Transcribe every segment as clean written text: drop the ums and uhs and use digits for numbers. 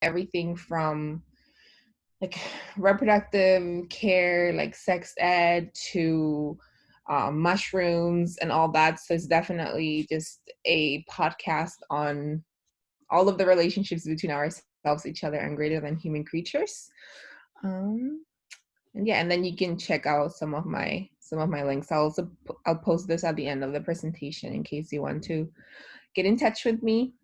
everything from like reproductive care, like sex ed, to mushrooms and all that. So it's definitely just a podcast on all of the relationships between ourselves, each other, and greater than human creatures. Um, and yeah, and then you can check out some of my links. I'll post this at the end of the presentation in case you want to get in touch with me.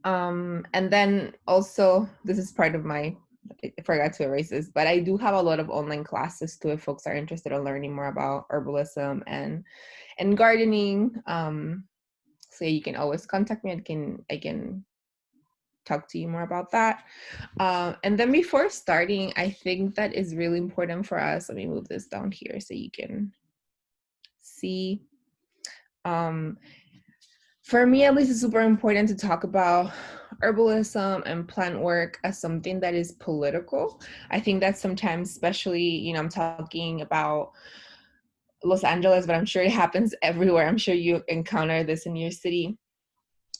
And then also, this is part of my, I forgot to erase this, but I do have a lot of online classes too if folks are interested in learning more about herbalism and gardening. So you can always contact me. I can talk to you more about that. And then before starting, I think that is really important for us. Let me move this down here so you can see. Um, for me, at least, it's super important to talk about herbalism and plant work as something that is political. I think that sometimes, especially, I'm talking about Los Angeles, but I'm sure it happens everywhere. I'm sure you encounter this in your city.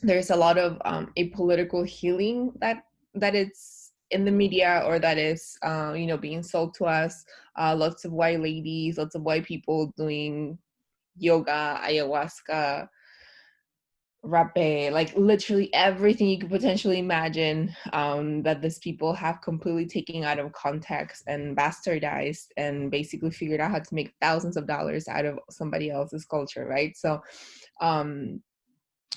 There's a lot of apolitical healing that it's in the media, or that is being sold to us. Lots of white ladies, lots of white people doing yoga, ayahuasca, rape, like literally everything you could potentially imagine, that these people have completely taken out of context and bastardized and basically figured out how to make thousands of dollars out of somebody else's culture, right? So um,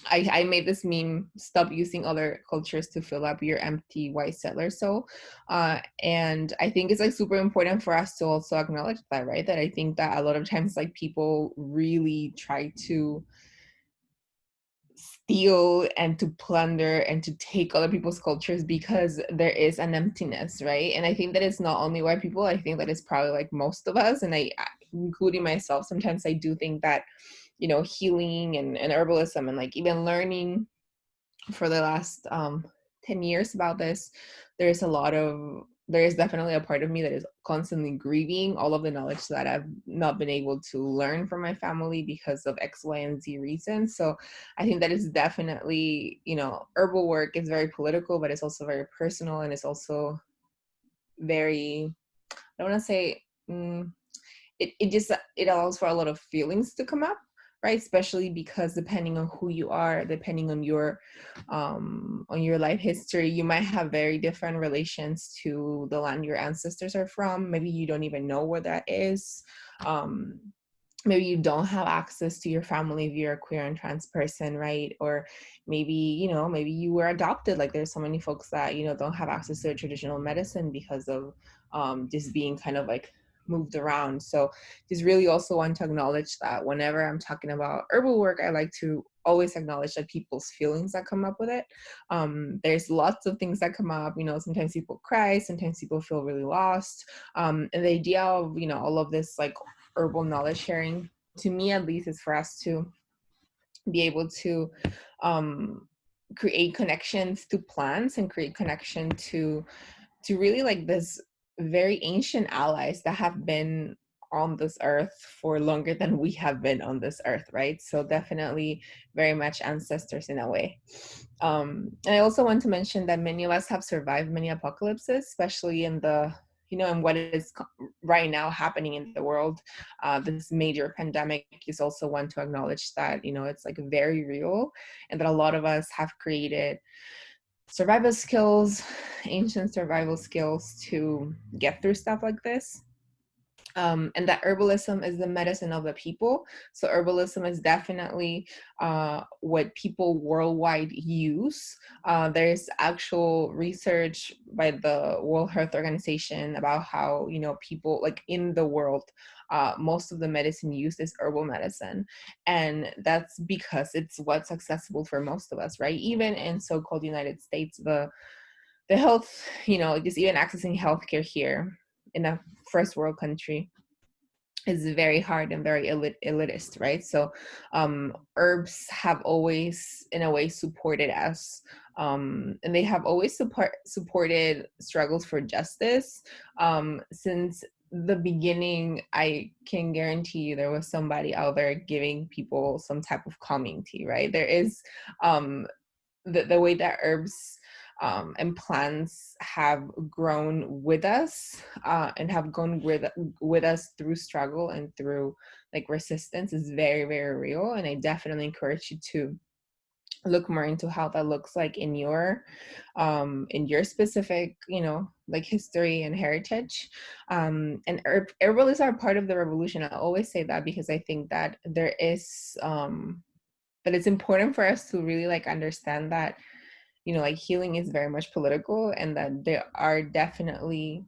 I made this meme: stop using other cultures to fill up your empty white settler soul. And I think it's like super important for us to also acknowledge that, right? That I think that a lot of times like people really try to steal and to plunder and to take other people's cultures because there is an emptiness, right? And I think that it's not only white people. I think that it's probably like most of us, and I, including myself, sometimes I do think that healing and herbalism and like even learning for the last 10 years about this, there is definitely a part of me that is constantly grieving all of the knowledge that I've not been able to learn from my family because of X, Y, and Z reasons. So I think that is definitely, herbal work is very political, but it's also very personal, and it's also very, I don't want to say, it allows for a lot of feelings to come up, right? Especially because depending on who you are, depending on your life history, you might have very different relations to the land your ancestors are from. Maybe you don't even know where that is. um, Maybe you don't have access to your family if you're a queer and trans person, right? Or maybe maybe you were adopted. Like there's so many folks that don't have access to traditional medicine because of just being kind of like moved around. So just really also want to acknowledge that whenever I'm talking about herbal work, I like to always acknowledge that people's feelings that come up with it. There's lots of things that come up. Sometimes people cry, sometimes people feel really lost. And the idea of all of this like herbal knowledge sharing, to me at least, is for us to be able to create connections to plants and create connection to really like this very ancient allies that have been on this earth for longer than we have been on this earth, right? So definitely very much ancestors in a way. And I also want to mention that many of us have survived many apocalypses, especially in the and what is right now happening in the world. This major pandemic is also one to acknowledge that it's like very real, and that a lot of us have created survival skills, ancient survival skills to get through stuff like this. And that herbalism is the medicine of the people. So herbalism is definitely what people worldwide use. There's actual research by the World Health Organization about how people like in the world, most of the medicine used is herbal medicine, and that's because it's what's accessible for most of us, right? Even in so-called United States, the health, just even accessing healthcare here in a first world country is very hard and very elitist, right? So herbs have always in a way supported us, and they have always supported struggles for justice since the beginning. I can guarantee you there was somebody out there giving people some type of calming tea, right? There is the way that herbs and plants have grown with us, and have gone with us through struggle and through like resistance, is very, very real. And I definitely encourage you to look more into how that looks like in your specific, like history and heritage. And herbalists are part of the revolution. I always say that because I think that there is that it's important for us to really like understand that, like healing is very much political, and that there are definitely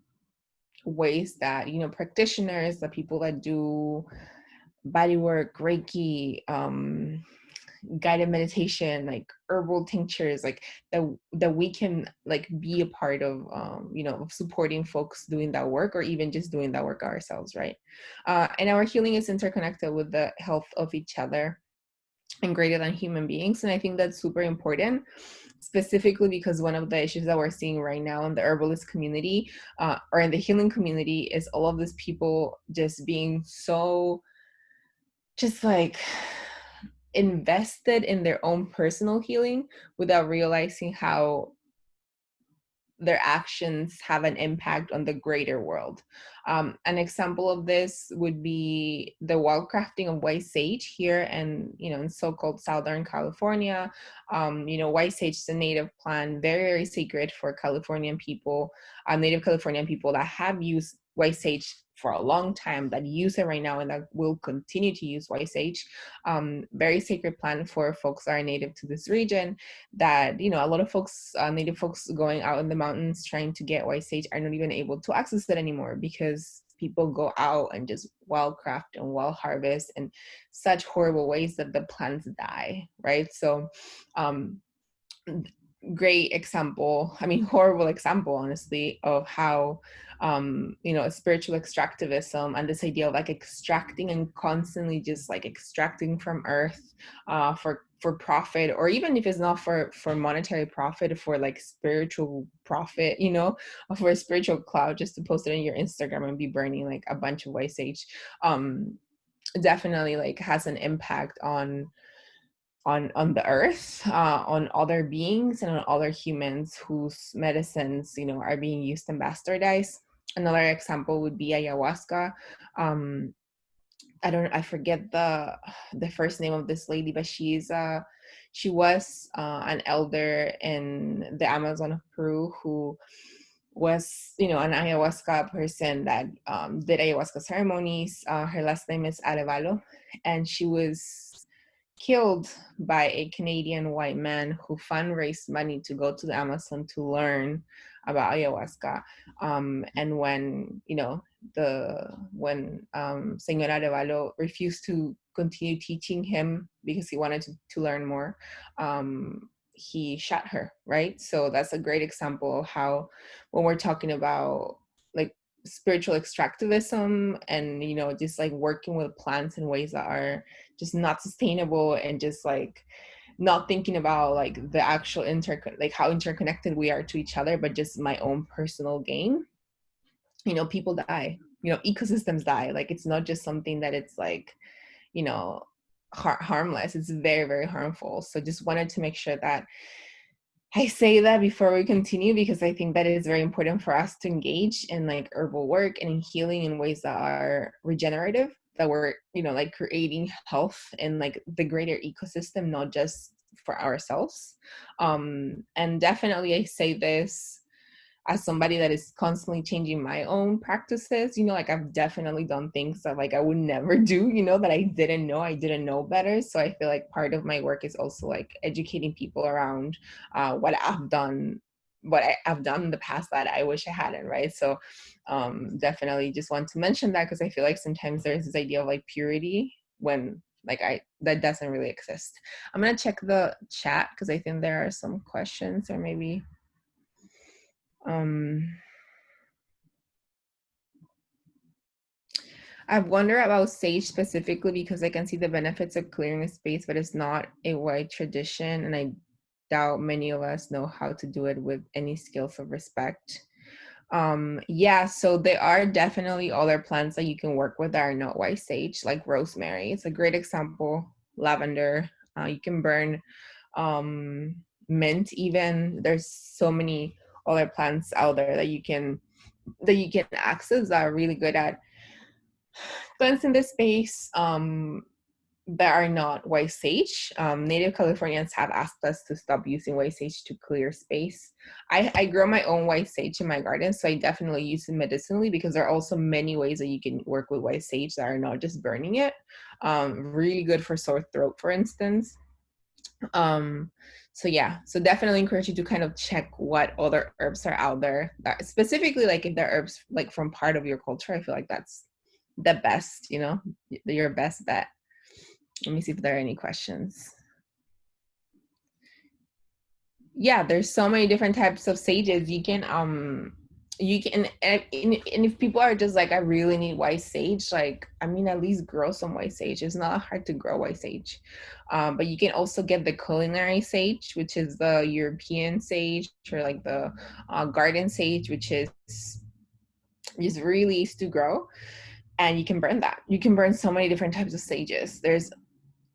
ways that, practitioners, the people that do body work, Reiki, guided meditation, like herbal tinctures, like that we can like be a part of, of supporting folks doing that work, or even just doing that work ourselves, right? And our healing is interconnected with the health of each other and greater than human beings. And I think that's super important, specifically because one of the issues that we're seeing right now in the herbalist community, or in the healing community, is all of these people just being so just like invested in their own personal healing without realizing how their actions have an impact on the greater world. An example of this would be the wildcrafting of white sage here, and in so-called Southern California. White sage is a native plant, very, very sacred for Californian people, native Californian people that have used white sage for a long time, that use it right now, and that will continue to use white sage. Very sacred plant for folks that are native to this region, that a lot of folks, native folks going out in the mountains trying to get white sage, are not even able to access it anymore, because people go out and just wildcraft and wild harvest in such horrible ways that the plants die, right? So great example, horrible example, honestly, of how spiritual extractivism and this idea of like extracting and constantly just like extracting from earth, for profit, or even if it's not for monetary profit, for like spiritual profit, for a spiritual cloud, just to post it in your Instagram and be burning like a bunch of white sage, definitely like has an impact on the earth, on other beings and on other humans whose medicines, are being used and bastardized. Another example would be ayahuasca. I forget the first name of this lady, but she was an elder in the Amazon of Peru, who was, an ayahuasca person that did ayahuasca ceremonies. Her last name is Arevalo, and she was killed by a Canadian white man who fundraised money to go to the Amazon to learn about ayahuasca. And when, Senor Arevalo refused to continue teaching him because he wanted to learn more, he shot her, right? So that's a great example of how, when we're talking about like spiritual extractivism and, just like working with plants in ways that are just not sustainable, and just like not thinking about like the actual like how interconnected we are to each other, but just my own personal gain, people die, ecosystems die. Like it's not just something that it's like, harmless. It's very, very harmful. So just wanted to make sure that I say that before we continue, because I think that it is very important for us to engage in like herbal work and in healing in ways that are regenerative, that we're, like creating health in like the greater ecosystem, not just for ourselves. And definitely I say this as somebody that is constantly changing my own practices. Like I've definitely done things that like I would never do, that I didn't know better. So I feel like part of my work is also like educating people around what I've done in the past that I wish I hadn't, right? So definitely just want to mention that, because I feel like sometimes there's this idea of like purity when like that doesn't really exist. I'm gonna check the chat because I think there are some questions, or maybe I wonder about sage specifically because I can see the benefits of clearing a space, but it's not a white tradition, and I doubt many of us know how to do it with any skills of respect. Yeah, so there are definitely other plants that you can work with that are not white sage, like rosemary. It's a great example. Lavender. You can burn mint even. There's so many other plants out there that you can access that are really good at cleansing the space, that are not white sage. Native Californians have asked us to stop using white sage to clear space. I grow my own white sage in my garden, so I definitely use it medicinally, because there are also many ways that you can work with white sage that are not just burning it. Really good for sore throat, for instance. So yeah, so definitely encourage you to kind of check what other herbs are out there, that specifically, like if they're herbs like from part of your culture. I feel like that's the best, your best bet. Let me see if there are any questions. Yeah, there's so many different types of sages. And if people are just like, I really need white sage, like, I mean, at least grow some white sage. It's not hard to grow white sage. But you can also get the culinary sage, which is the European sage, or like the garden sage, which is really easy to grow. And you can burn that. You can burn so many different types of sages. There's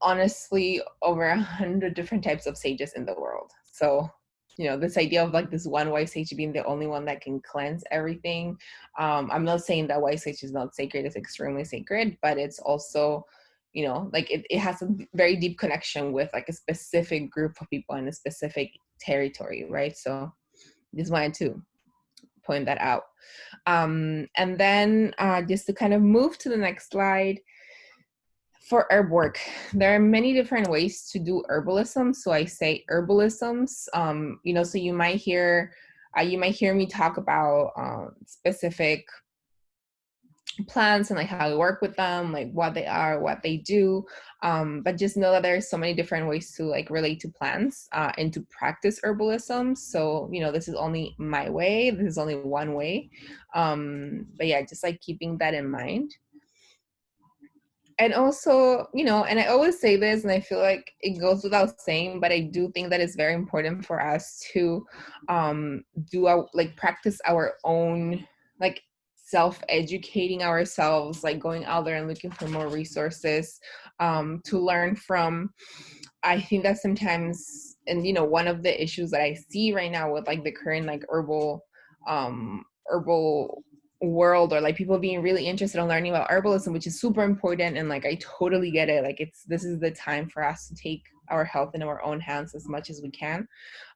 honestly over 100 different types of sages in the world. So, this idea of like this one white sage being the only one that can cleanse everything. I'm not saying that white sage is not sacred. It's extremely sacred, but it's also, like it has a very deep connection with like a specific group of people in a specific territory, right? So just wanted to point that out. And then just to kind of move to the next slide, for herb work, there are many different ways to do herbalism. So I say herbalisms, so you might hear me talk about specific plants and like how we work with them, like what they are, what they do. But just know that there's so many different ways to like relate to plants and to practice herbalism. So, this is only my way. This is only one way. But yeah, just like keeping that in mind. And also, and I always say this, and I feel like it goes without saying, but I do think that it's very important for us to practice our own, like self-educating ourselves, like going out there and looking for more resources to learn from. I think that sometimes, and one of the issues that I see right now with like the current like herbal world, or like people being really interested in learning about herbalism, which is super important, and like I totally get it, like this is the time for us to take our health in our own hands as much as we can.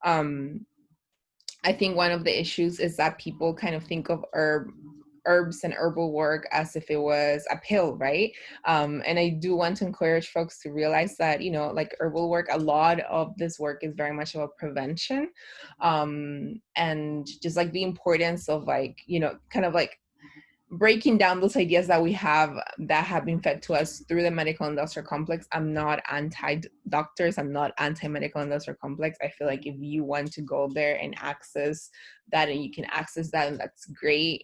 I think one of the issues is that people kind of think of herbs and herbal work as if it was a pill, right? And I do want to encourage folks to realize that, like herbal work, a lot of this work is very much about prevention, and just like the importance of like, kind of like breaking down those ideas that we have that have been fed to us through the medical industrial complex. I'm not anti-doctors. I'm not anti-medical industrial complex. I feel like if you want to go there and access that, and you can access that, and that's great,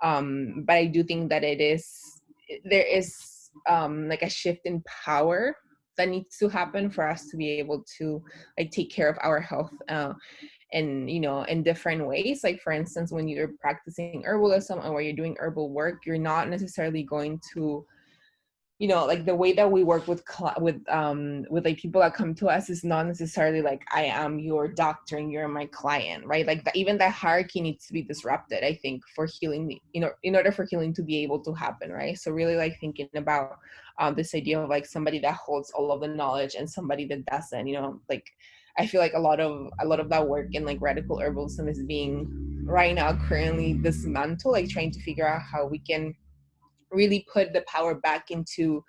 but I do think that there is like a shift in power that needs to happen for us to be able to like take care of our health and in different ways. Like for instance, when you're practicing herbalism and where you're doing herbal work, you're not necessarily going to like the way that we work with like people that come to us is not necessarily like I am your doctor and you're my client, right? Like even that hierarchy needs to be disrupted, I think, for healing, in order for healing to be able to happen, right? So really like thinking about this idea of like somebody that holds all of the knowledge and somebody that doesn't, like I feel like a lot of that work in like radical herbalism is being right now currently dismantled, like trying to figure out how we can really put the power back into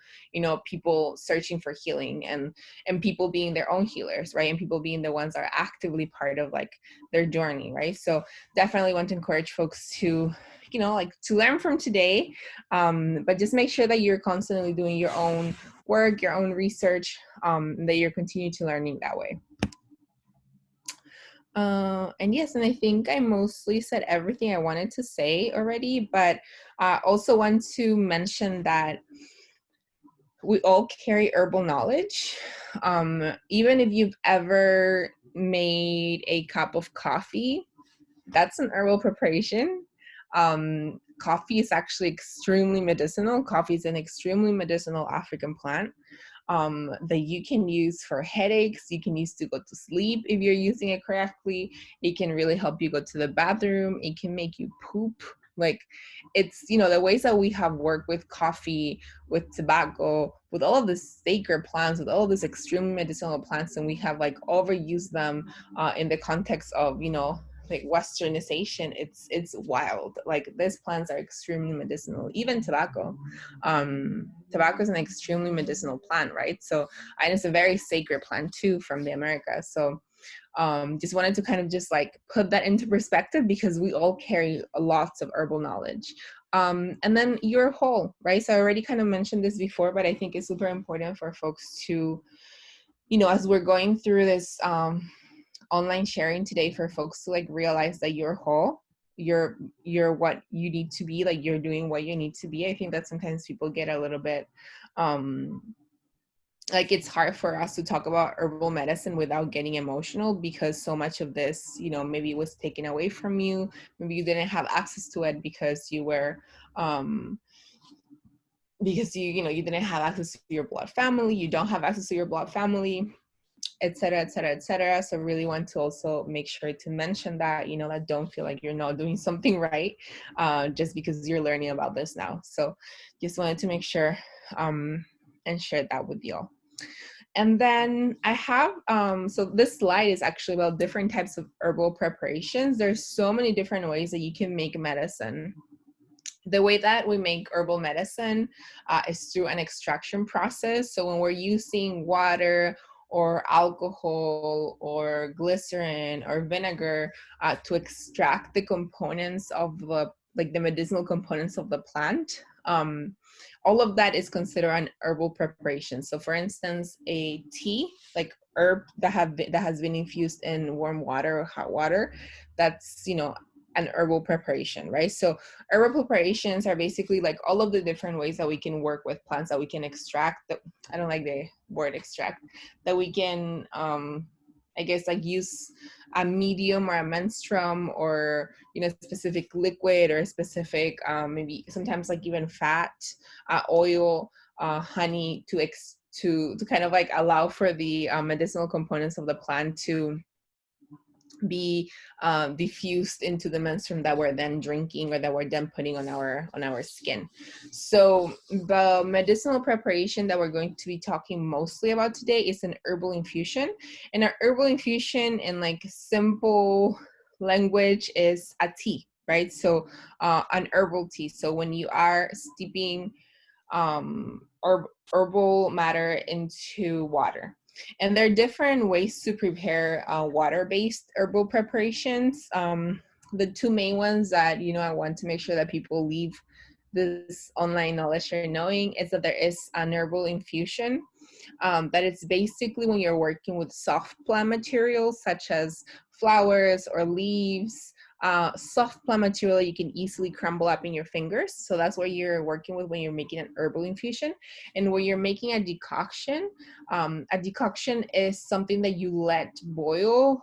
people searching for healing, and people being their own healers, right? And people being the ones that are actively part of like their journey, right? So definitely want to encourage folks to like to learn from today, but just make sure that you're constantly doing your own work, your own research, that you're continuing to learning that way. And yes, and I think I mostly said everything I wanted to say already, but I also want to mention that we all carry herbal knowledge. Even if you've ever made a cup of coffee, that's an herbal preparation. Coffee is actually extremely medicinal. Coffee is an extremely medicinal African plant. that you can use for headaches. You can use to go to sleep if you're using it correctly. It can really help you go to the bathroom. It can make you poop. Like, it's, you know, the ways that we have worked with coffee, with tobacco, with all of these sacred plants, with all of these extremely medicinal plants, and we have like overused them in the context of, you know, like westernization. It's wild. Like, these plants are extremely medicinal. Even tobacco, tobacco is an extremely medicinal plant, right? So, and it's a very sacred plant too from the Americas. So just wanted to kind of just like put that into perspective, because we all carry lots of herbal knowledge. And then your whole, right? So I already kind of mentioned this before, but I think it's super important for folks to, you know, as we're going through this online sharing today, for folks to like realize that you're whole, you're what you need to be, like you're doing what you need to be. I think that sometimes people get a little bit like, it's hard for us to talk about herbal medicine without getting emotional, because so much of this, you know, maybe was taken away from you. Maybe you didn't have access to it because you were because you know, you didn't have access to your blood family, you don't have access to your blood family, etc., etc., etc. So really want to also make sure to mention that, you know, that don't feel like you're not doing something right just because you're learning about this now. So just wanted to make sure and share that with you all. And then I have, so this slide is actually about different types of herbal preparations. There's so many different ways that you can make medicine. The way that we make herbal medicine is through an extraction process. So when we're using water or alcohol or glycerin or vinegar to extract the components of the, like the medicinal components of the plant, all of that is considered an herbal preparation. So for instance, a tea, like herb that has been infused in warm water or hot water, that's, you know, an herbal preparation, right? So herbal preparations are basically like all of the different ways that we can work with plants, that we can extract. I don't like the word extract. That we can, I guess, like use a medium or a menstruum, or, you know, specific liquid, or a specific maybe sometimes like even fat, oil, honey, to kind of like allow for the medicinal components of the plant to be diffused into the menstruum that we're then drinking, or that we're then putting on our skin. So the medicinal preparation that we're going to be talking mostly about today is an herbal infusion. And an herbal infusion, in like simple language, is a tea, right? So an herbal tea. So when you are steeping herbal matter into water. And there are different ways to prepare water-based herbal preparations. The two main ones that, you know, I want to make sure that people leave this online knowledge share knowing is that there is an herbal infusion. That it's basically when you're working with soft plant materials such as flowers or leaves. Soft plant material you can easily crumble up in your fingers. So that's what you're working with when you're making an herbal infusion. And when you're making a decoction is something that you let boil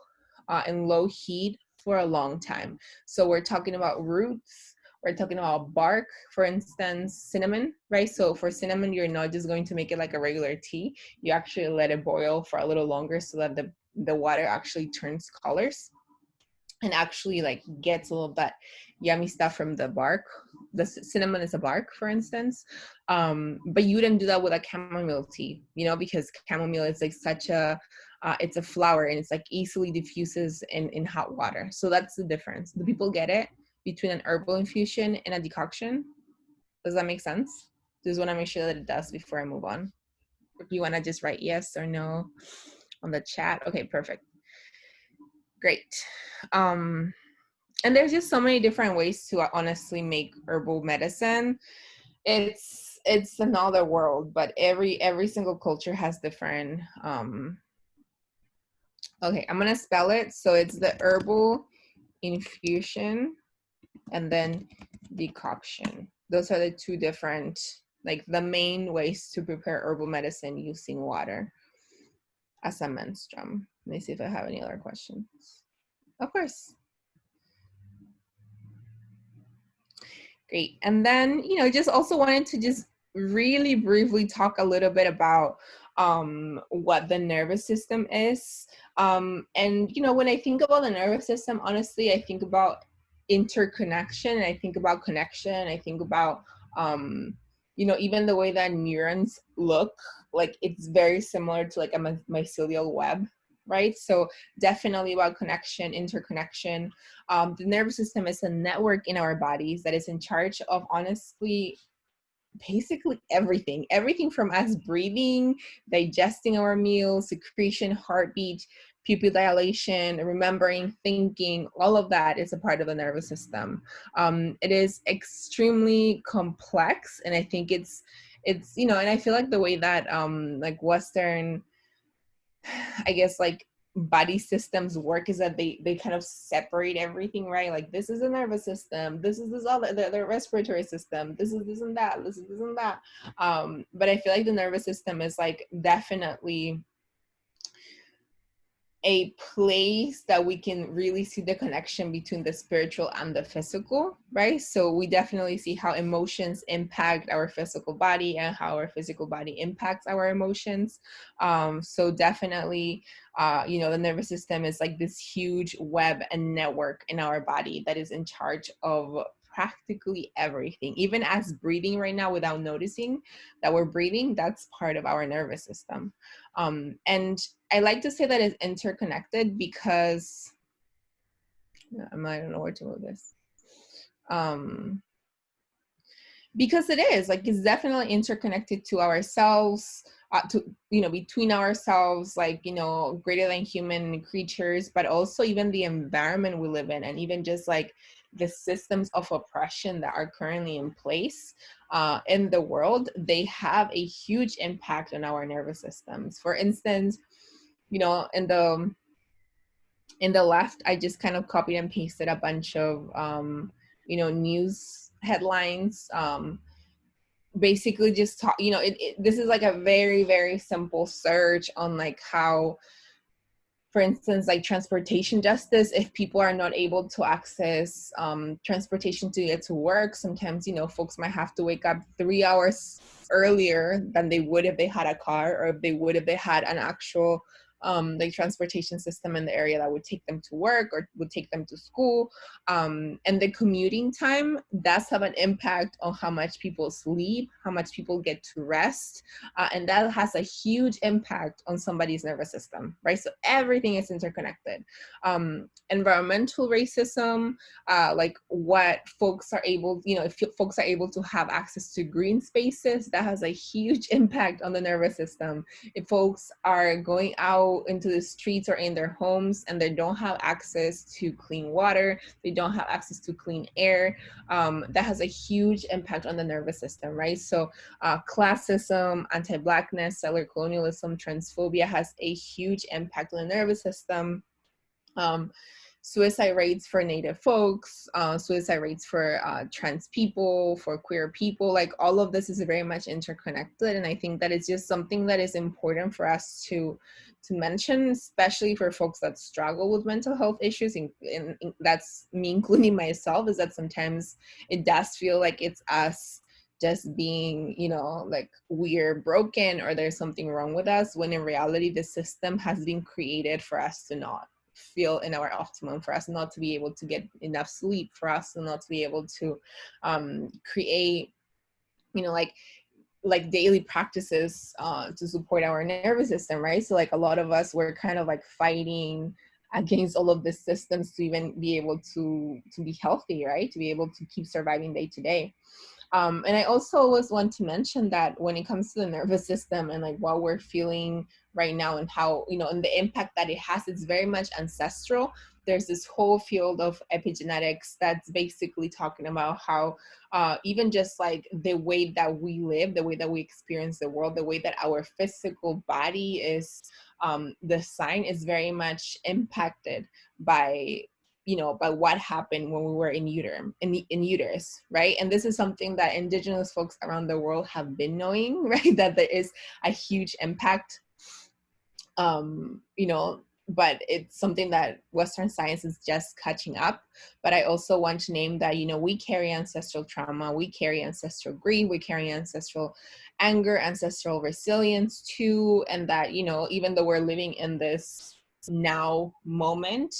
in low heat for a long time. So we're talking about roots, we're talking about bark, for instance, cinnamon, right? So for cinnamon, you're not just going to make it like a regular tea. You actually let it boil for a little longer so that the water actually turns colors and actually like gets all of that yummy stuff from the bark. The cinnamon is a bark, for instance. But you wouldn't do that with a chamomile tea, you know, because chamomile is like such a, it's a flower, and it's like easily diffuses in hot water. So that's the difference. Do people get it between an herbal infusion and a decoction? Does that make sense? Just want to make sure that it does before I move on. If you want to just write yes or no on the chat. Okay, perfect. Great. And there's just so many different ways to honestly make herbal medicine. It's another world, but every single culture has different. Okay, I'm gonna spell it. So it's the herbal infusion and then decoction. Those are the two different, like the main ways to prepare herbal medicine using water as a menstruum. Let me see if I have any other questions. Of course. Great. And then, you know, just also wanted to just really briefly talk a little bit about what the nervous system is. And, you know, when I think about the nervous system, honestly, I think about interconnection, I think about connection, I think about, you know, even the way that neurons look, like it's very similar to like a mycelial web, right? So definitely about connection, interconnection. The nervous system is a network in our bodies that is in charge of, honestly, basically everything from us breathing, digesting our meals, secretion, heartbeat, pupil dilation, remembering, thinking. All of that is a part of the nervous system. It is extremely complex, and I think it's you know, and I feel like the way that like Western, I guess, like body systems work is that they kind of separate everything, right? Like this is the nervous system, this is this other, the respiratory system, this is this and that, this is this and that. But I feel like the nervous system is like definitely a place that we can really see the connection between the spiritual and the physical, right? So we definitely see how emotions impact our physical body and how our physical body impacts our emotions. So definitely, you know, the nervous system is like this huge web and network in our body that is in charge of practically everything. Even as breathing right now without noticing that we're breathing, that's part of our nervous system. And I like to say that it's interconnected because I don't know where to move this. Because it is like it's definitely interconnected to ourselves, to, you know, between ourselves, like, you know, greater than human creatures, but also even the environment we live in, and even just like the systems of oppression that are currently in place in the world. They have a huge impact on our nervous systems. For instance, you know, in the left, I just kind of copied and pasted a bunch of you know, news headlines, basically just talk, you know, this is like a very, very simple search on like how, for instance, like transportation justice, if people are not able to access transportation to get to work, sometimes, you know, folks might have to wake up 3 hours earlier than they would if they had a car, or if they would if they had an actual like transportation system in the area that would take them to work or would take them to school. And the commuting time does have an impact on how much people sleep, how much people get to rest, and that has a huge impact on somebody's nervous system, right? So everything is interconnected. Environmental racism, like what folks are able, you know, if folks are able to have access to green spaces, that has a huge impact on the nervous system. If folks are going out into the streets or in their homes and they don't have access to clean water, they don't have access to clean air, that has a huge impact on the nervous system, right? So classism, anti-Blackness, settler colonialism, transphobia has a huge impact on the nervous system. Suicide rates for Native folks, suicide rates for trans people, for queer people, like all of this is very much interconnected. And I think that it's just something that is important for us to mention, especially for folks that struggle with mental health issues. And that's me including myself, is that sometimes it does feel like it's us just being, you know, like we're broken or there's something wrong with us, when in reality the system has been created for us to not feel in our optimum, for us not to be able to get enough sleep, for us not to be able to create, you know, like daily practices to support our nervous system, right? So like a lot of us were kind of like fighting against all of the systems to even be able to be healthy, right? To be able to keep surviving day to day. And I also always want to mention that when it comes to the nervous system and like what we're feeling right now and how, you know, and the impact that it has, it's very much ancestral. There's this whole field of epigenetics that's basically talking about how even just like the way that we live, the way that we experience the world, the way that our physical body is designed is very much impacted by, you know, by what happened when we were in uterus, right? And this is something that Indigenous folks around the world have been knowing, right? That there is a huge impact, you know, but it's something that Western science is just catching up. But I also want to name that, you know, we carry ancestral trauma, we carry ancestral grief, we carry ancestral anger, ancestral resilience too. And that, you know, even though we're living in this now moment,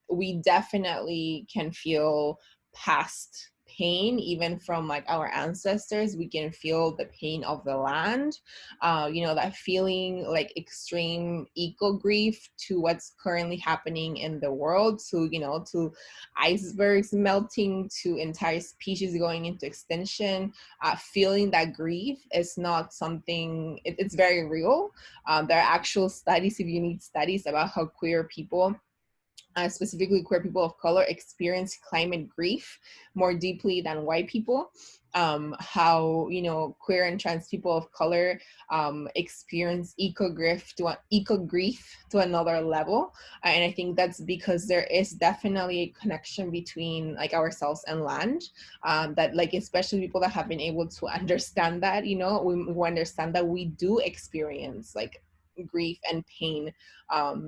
we definitely can feel past pain, even from like our ancestors. We can feel the pain of the land, you know, that feeling like extreme eco grief to what's currently happening in the world, to, you know, to icebergs melting, to entire species going into extinction. Feeling that grief is not something, it's very real. There are actual studies, if you need studies, about how queer people, specifically queer people of color, experience climate grief more deeply than white people. How, you know, queer and trans people of color experience eco grief to another level. And I think that's because there is definitely a connection between like ourselves and land, that like, especially people that have been able to understand that, you know, we understand that we do experience like grief and pain,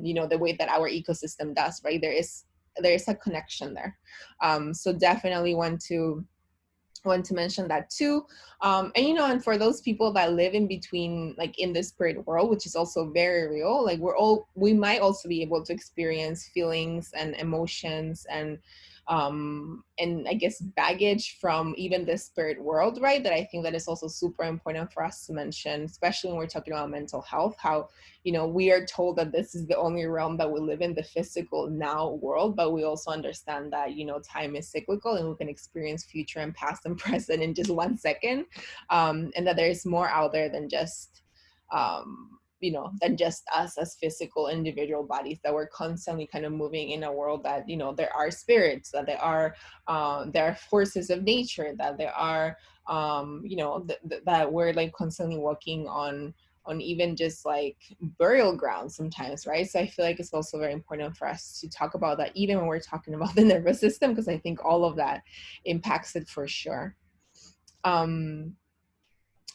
you know, the way that our ecosystem does, right? There is a connection there. So definitely want to mention that too. And you know, and for those people that live in between, like in the spirit world, which is also very real, like we might also be able to experience feelings and emotions and I guess baggage from even the spirit world, right? That I think that is also super important for us to mention, especially when we're talking about mental health. How, you know, we are told that this is the only realm that we live in, the physical now world, but we also understand that, you know, time is cyclical and we can experience future and past and present in just 1 second, and that there is more out there than just you know, than just us as physical individual bodies, that we're constantly kind of moving in a world that, you know, there are spirits, that there are forces of nature, that there are you know, that we're like constantly walking on even just like burial grounds sometimes, right? So I feel like it's also very important for us to talk about that, even when we're talking about the nervous system, because I think all of that impacts it for sure. um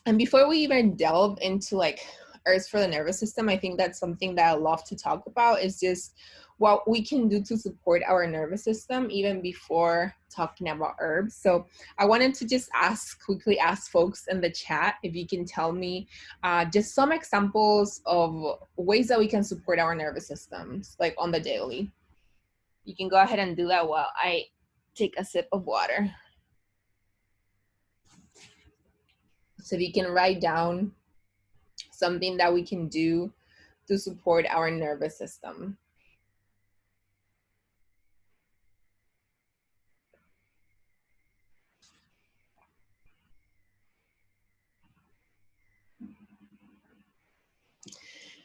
and before we even delve into like herbs for the nervous system, I think that's something that I love to talk about, is just what we can do to support our nervous system even before talking about herbs. So I wanted to just quickly ask folks in the chat if you can tell me just some examples of ways that we can support our nervous systems like on the daily. You can go ahead and do that while I take a sip of water. So if you can write down something that we can do to support our nervous system.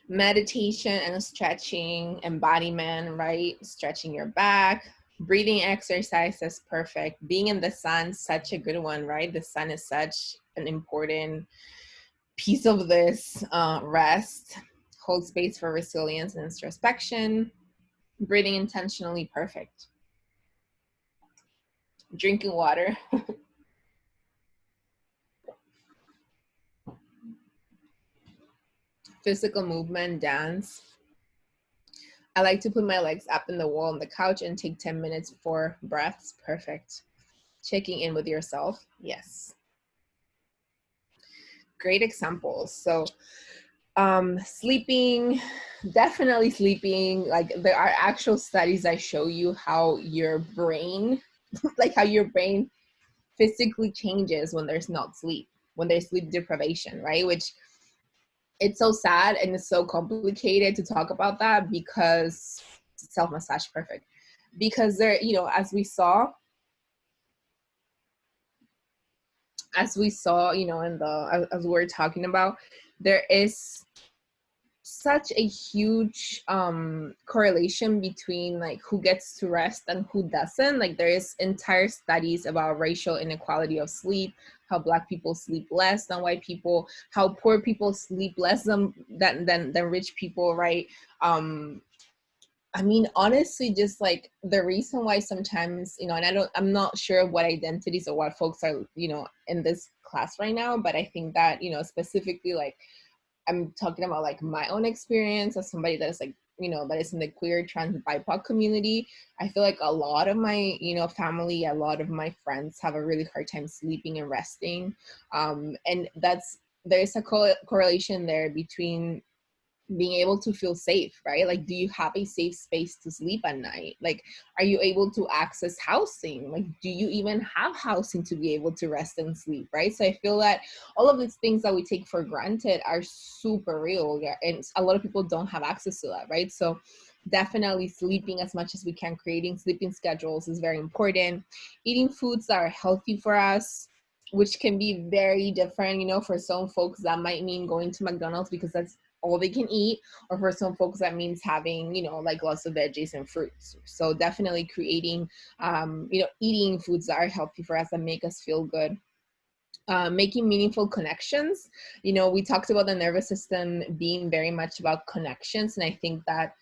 Meditation and stretching, embodiment, right? Stretching your back, breathing exercise is perfect. Being in the sun, such a good one, right? The sun is such an important piece of this. Rest, hold space for resilience and introspection. Breathing intentionally, perfect. Drinking water. Physical movement, dance. I like to put my legs up in the wall on the couch and take 10 minutes for breaths. Perfect. Checking in with yourself. Yes. Great examples. So sleeping, definitely sleeping. Like there are actual studies that show you how your brain, like how your brain physically changes when there's not sleep, when there's sleep deprivation, right? Which it's so sad and it's so complicated to talk about that, because self-massage, perfect. Because there, you know, as we saw, you know, in the as we're talking about, there is such a huge correlation between like who gets to rest and who doesn't. Like there is entire studies about racial inequality of sleep, how Black people sleep less than white people, how poor people sleep less than rich people, right? I mean, honestly, just like the reason why sometimes, you know, and I'm not sure what identities or what folks are, you know, in this class right now, but I think that, you know, specifically like I'm talking about like my own experience as somebody that is like, that is in the queer, trans, BIPOC community, I feel like a lot of my, family, a lot of my friends have a really hard time sleeping and resting. And there's a correlation there between being able to feel safe, right? Like, do you have a safe space to sleep at night? Like, are you able to access housing? Like, do you even have housing to be able to rest and sleep, right? So I feel that all of these things that we take for granted are super real, yeah, and a lot of people don't have access to that, right? So definitely sleeping as much as we can, creating sleeping schedules is very important. Eating foods that are healthy for us, which can be very different, for some folks that might mean going to McDonald's because that's all they can eat, or for some folks that means having like lots of veggies and fruits. So definitely creating eating foods that are healthy for us and make us feel good. Making meaningful connections. We talked about the nervous system being very much about connections, and I think that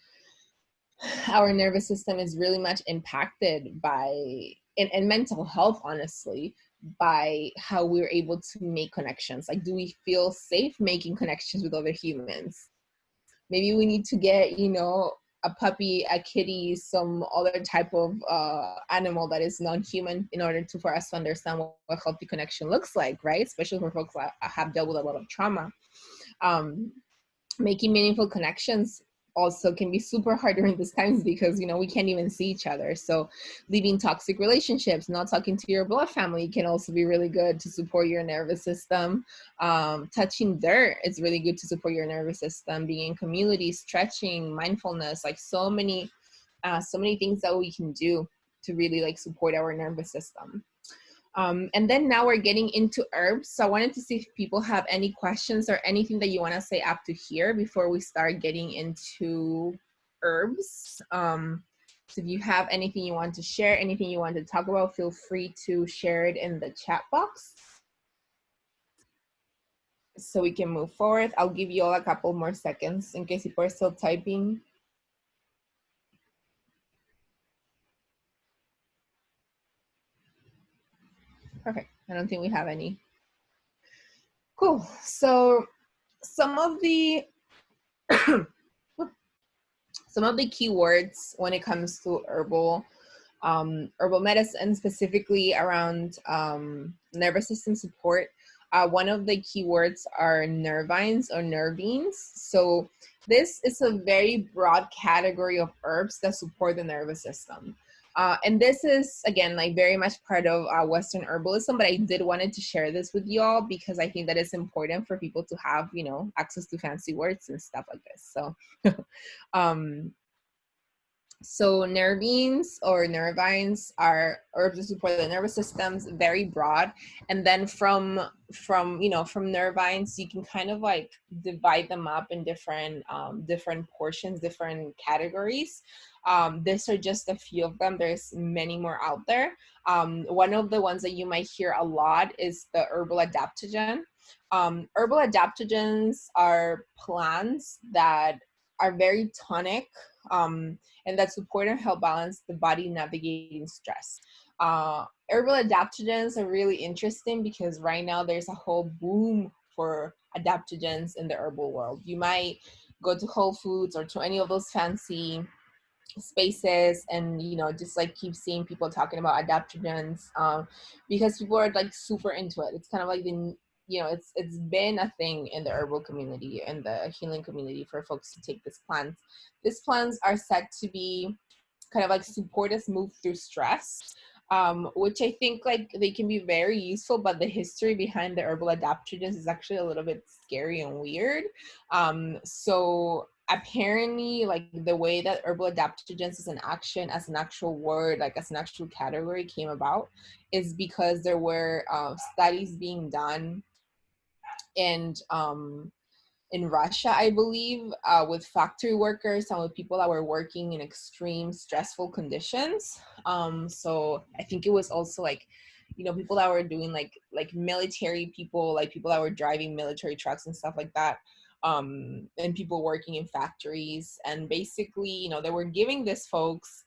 our nervous system is really much impacted by and mental health, honestly, by how we're able to make connections. Like, do we feel safe making connections with other humans? Maybe we need to get a puppy, a kitty, some other type of animal that is non-human in order for us to understand what a healthy connection looks like, right? Especially for folks that have dealt with a lot of trauma. Making meaningful connections also can be super hard during these times because we can't even see each other. So leaving toxic relationships, not talking to your blood family can also be really good to support your nervous system. Touching dirt is really good to support your nervous system. Being in community, stretching, mindfulness, like so many things that we can do to really like support our nervous system. And then now we're getting into herbs. So I wanted to see if people have any questions or anything that you want to say up to here before we start getting into herbs. So if you have anything you want to share, anything you want to talk about, feel free to share it in the chat box so we can move forward. I'll give you all a couple more seconds in case people are still typing. Perfect. I don't think we have any. Cool. So some of the keywords when it comes to herbal medicine, specifically around nervous system support. One of the keywords are nervines or nervines. So this is a very broad category of herbs that support the nervous system. And this is, again, like very much part of Western herbalism, but I did wanted to share this with y'all because I think that it's important for people to have, access to fancy words and stuff like this. So so nervines or nervines are herbs that support the nervous systems, very broad. And then from nervines, you can kind of like divide them up in different portions, different categories. These are just a few of them. There's many more out there. One of the ones that you might hear a lot is the herbal adaptogen. Herbal adaptogens are plants that are very tonic, and that support and help balance the body navigating stress. Herbal adaptogens are really interesting because right now there's a whole boom for adaptogens in the herbal world. You might go to Whole Foods or to any of those fancy spaces and just like keep seeing people talking about adaptogens, because people are like super into it. It's kind of like it's been a thing in the herbal community and the healing community for folks to take these plants. These plants are said to be kind of like support us move through stress, which I think like they can be very useful, but the history behind the herbal adaptogens is actually a little bit scary and weird. So apparently, like the way that herbal adaptogens as an action, as an actual word, like as an actual category came about is because there were studies being done and in Russia, I believe, with factory workers and with people that were working in extreme stressful conditions. So I think it was also like, people that were doing like military people, like people that were driving military trucks and stuff like that, and people working in factories. And basically, they were giving these folks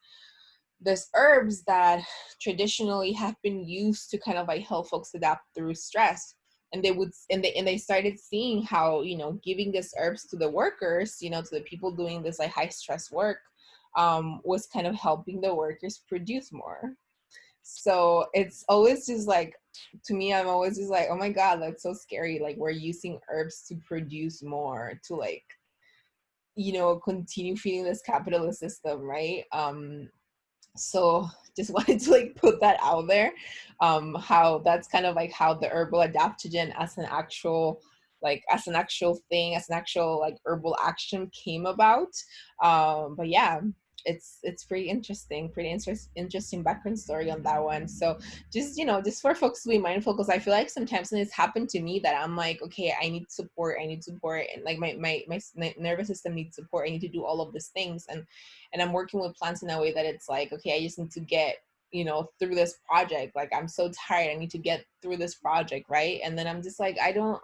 these herbs that traditionally have been used to kind of like help folks adapt through stress. and they started seeing how, giving these herbs to the workers, to the people doing this like high stress work, was kind of helping the workers produce more. So it's always just like, to me, I'm always just like, oh my God, that's so scary. Like, we're using herbs to produce more, to like, continue feeding this capitalist system, right? So just wanted to like put that out there, how that's kind of like how the herbal adaptogen as an actual, thing, as an actual like herbal action came about. But yeah, it's pretty interesting, interesting background story on that one. So just for folks to be mindful, because I feel like sometimes when it's happened to me that I'm like, okay, I need support, and like my nervous system needs support, I need to do all of these things, and I'm working with plants in a way that it's like, okay, I just need to get, through this project. Like, I'm so tired, I need to get through this project, right? And then I'm just like, I don't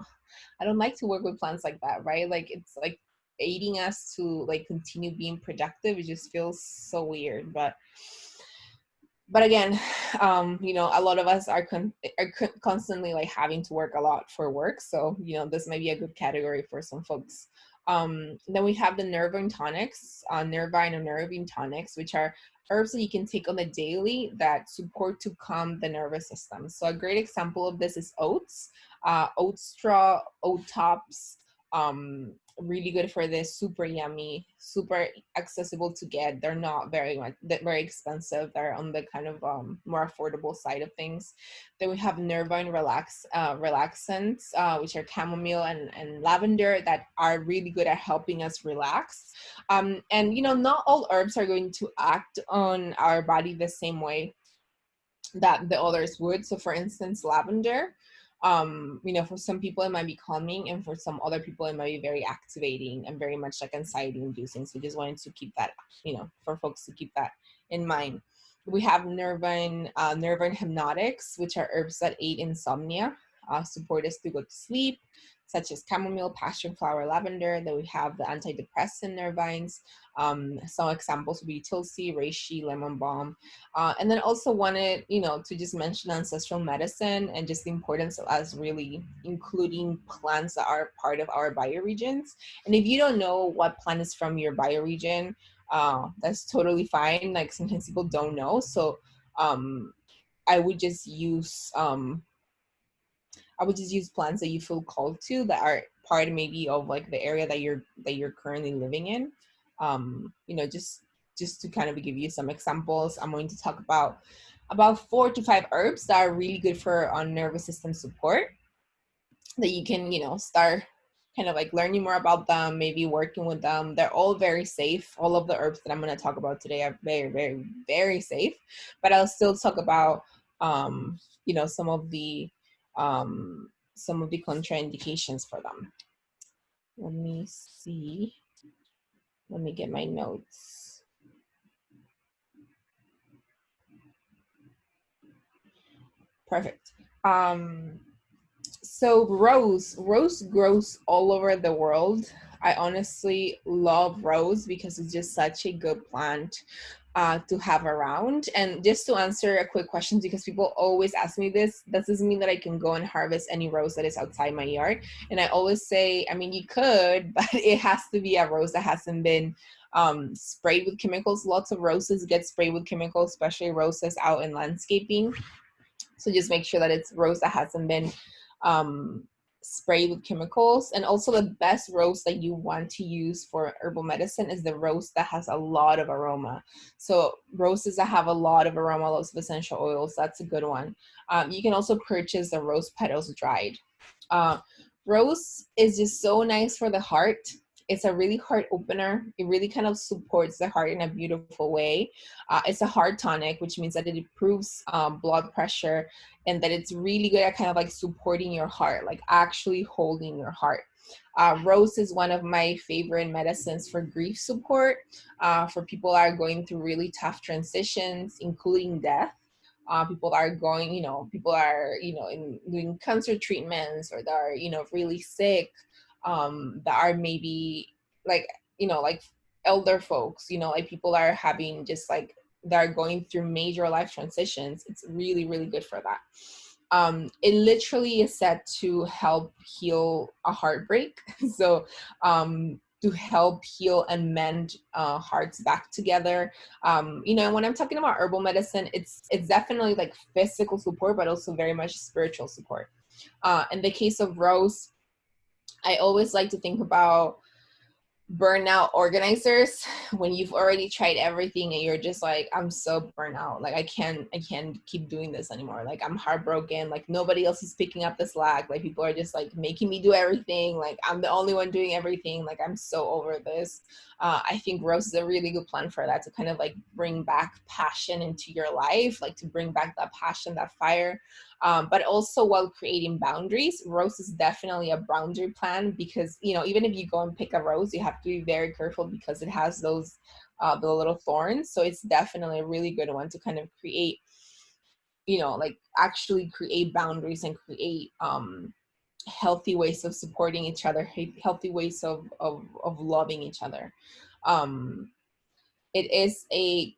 like to work with plants like that, right? Like, it's like aiding us to like continue being productive. It just feels so weird. But again, a lot of us are constantly like having to work a lot for work. So, this might be a good category for some folks. Then we have the Nervine tonics, Nervine or Nervine tonics, which are herbs that you can take on the daily that support to calm the nervous system. So a great example of this is oats, oat straw, oat tops, really good for this, super yummy, super accessible to get. They're not very expensive. They're on the kind of more affordable side of things. Then we have Nervine relaxants, which are chamomile and lavender, that are really good at helping us relax. And not all herbs are going to act on our body the same way that the others would. So for instance, lavender, for some people it might be calming, and for some other people it might be very activating and very much like anxiety inducing. So just wanted to keep that, for folks to keep that in mind. We have Nervine hypnotics, which are herbs that aid insomnia, support us to go to sleep, such as chamomile, passion flower, lavender. Then we have the antidepressant nervines. Some examples would be tulsi, reishi, lemon balm. And then also wanted, to just mention ancestral medicine and just the importance of us really including plants that are part of our bioregions. And if you don't know what plant is from your bioregion, that's totally fine. Like, sometimes people don't know. So I would just use plants that you feel called to, that are part maybe of like the area that you're currently living in. Just to kind of give you some examples, I'm going to talk about 4 to 5 herbs that are really good for on nervous system support, that you can start kind of like learning more about them, maybe working with them. They're all very safe. All of the herbs that I'm going to talk about today are very, very, very safe. But I'll still talk about some of the contraindications for them. Let me see. Let me get my notes. Perfect. So rose grows all over the world. I honestly love rose because it's just such a good plant to have around. And just to answer a quick question, because people always ask me this, does this mean that I can go and harvest any rose that is outside my yard? And I always say, I mean, you could, but it has to be a rose that hasn't been sprayed with chemicals. Lots of roses get sprayed with chemicals, especially roses out in landscaping. So just make sure that it's rose that hasn't been sprayed with chemicals. And also the best rose that you want to use for herbal medicine is the rose that has a lot of aroma. So roses that have a lot of aroma, lots of essential oils, that's a good one. You can also purchase the rose petals dried. Rose is just so nice for the heart. It's a really heart opener. It really kind of supports the heart in a beautiful way. It's a heart tonic, which means that it improves blood pressure, and that it's really good at kind of like supporting your heart, like actually holding your heart. Rose is one of my favorite medicines for grief support, for people that are going through really tough transitions, including death. People are going, people are, doing cancer treatments, or they're, really sick, that are maybe like, like elder folks, like people that are having just like, that are going through major life transitions. It's really, really good for that. It literally is said to help heal a heartbreak. So to help heal and mend hearts back together. You know, when I'm talking about herbal medicine, it's definitely like physical support, but also very much spiritual support. In the case of rose, I always like to think about burnout organizers when you've already tried everything and you're just like, I'm so burnt out, like I can't keep doing this anymore, like I'm heartbroken, like nobody else is picking up the slack, like people are just like making me do everything, like I'm the only one doing everything, like I'm so over this. I think rose is a really good plan for that, to kind of like bring back passion into your life, like to bring back that passion, that fire. But also while creating boundaries, rose is definitely a boundary plan, because you know, even if you go and pick a rose, you have to be very careful because it has those the little thorns. So it's definitely a really good one to kind of create, you know, like actually create boundaries and create healthy ways of supporting each other, healthy ways of loving each other. um it is a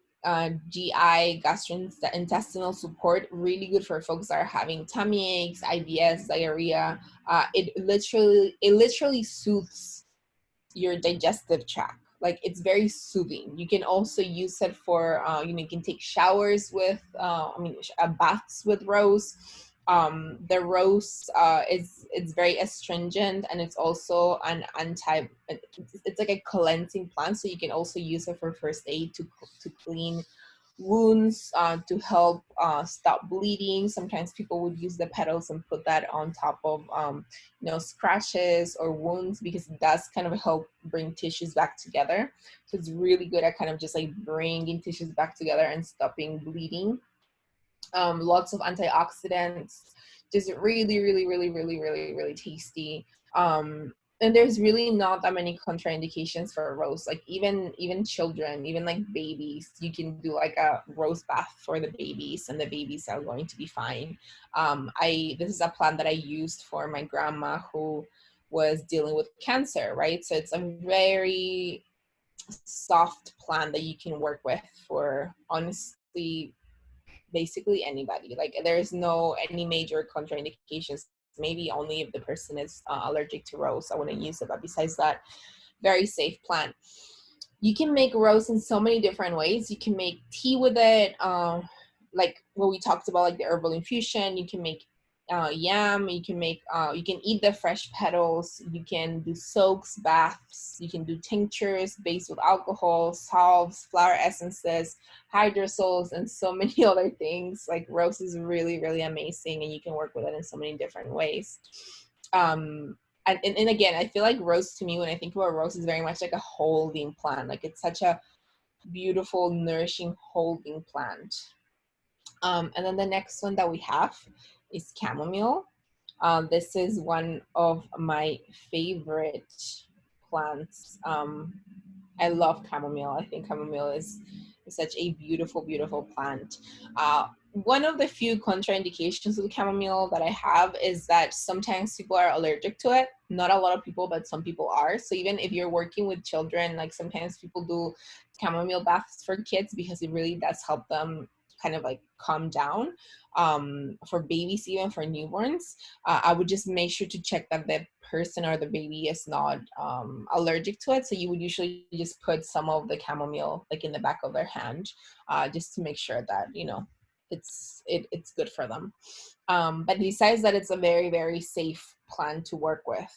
GI, gastrointestinal support, really good for folks that are having tummy aches, IBS, diarrhea. It literally soothes your digestive tract. Like it's very soothing. You can also use it for you know, you can take showers with baths with rose. The rose is it's very astringent, and it's also an anti, it's like a cleansing plant, so you can also use it for first aid to clean wounds, to help stop bleeding. Sometimes people would use the petals and put that on top of you know, scratches or wounds, because it does kind of help bring tissues back together. So it's really good at kind of just like bringing tissues back together and stopping bleeding. Lots of antioxidants, just really tasty. And there's really not that many contraindications for a rose. Like even children, even like babies, you can do like a rose bath for the babies, and the babies are going to be fine. I This is a plant that I used for my grandma who was dealing with cancer, right? So it's a very soft plant that you can work with for, honestly, basically anybody. Like there's no any major contraindications. Maybe only if the person is allergic to rose, I wouldn't use it. But besides that, very safe plant. You can make rose in so many different ways. You can make tea with it, like what we talked about, like the herbal infusion. You can make yam. You can make you can eat the fresh petals. You can do soaks, baths. You can do tinctures based with alcohol, salves, flower essences, hydrosols, and so many other things. Like rose is really amazing, and you can work with it in so many different ways. And again, I feel like rose, to me, when I think about rose, is very much like a holding plant. Like it's such a beautiful, nourishing holding plant. And then the next one that we have is chamomile. This is one of my favorite plants. I love chamomile. I think chamomile is such a beautiful plant. One of the few contraindications with chamomile that I have is that sometimes people are allergic to it. Not a lot of people, but some people are. So even if you're working with children, like sometimes people do chamomile baths for kids because it really does help them kind of like calm down. For babies, even for newborns, I would just make sure to check that the person or the baby is not allergic to it. So you would usually just put some of the chamomile like in the back of their hand, just to make sure that, you know, it's good for them. But besides that, it's a very safe plant to work with.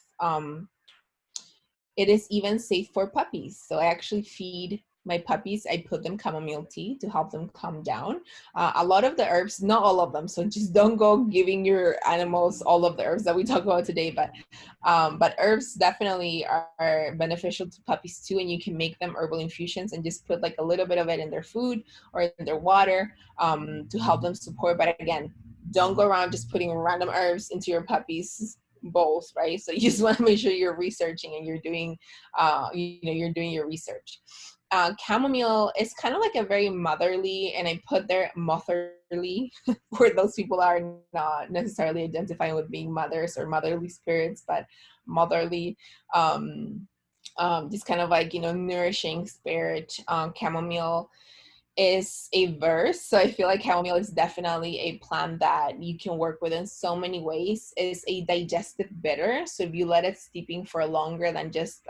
It is even safe for puppies. So I actually feed my puppies, I put them chamomile tea to help them calm down. A lot of the herbs, not all of them, so just don't go giving your animals all of the herbs that we talk about today, but herbs definitely are beneficial to puppies too, and you can make them herbal infusions and just put like a little bit of it in their food or in their water, to help them support. But again, don't go around just putting random herbs into your puppies bowls, right? So you just want to make sure you're researching and you're doing, you're doing your research. Chamomile is kind of like a very motherly, and I put there motherly for those people that are not necessarily identifying with being mothers or motherly spirits, but motherly, just kind of like, you know, nourishing spirit. Chamomile is a verse. So I feel like chamomile is definitely a plant that you can work with in so many ways. It's a digestive bitter. So if you let it steeping for longer than just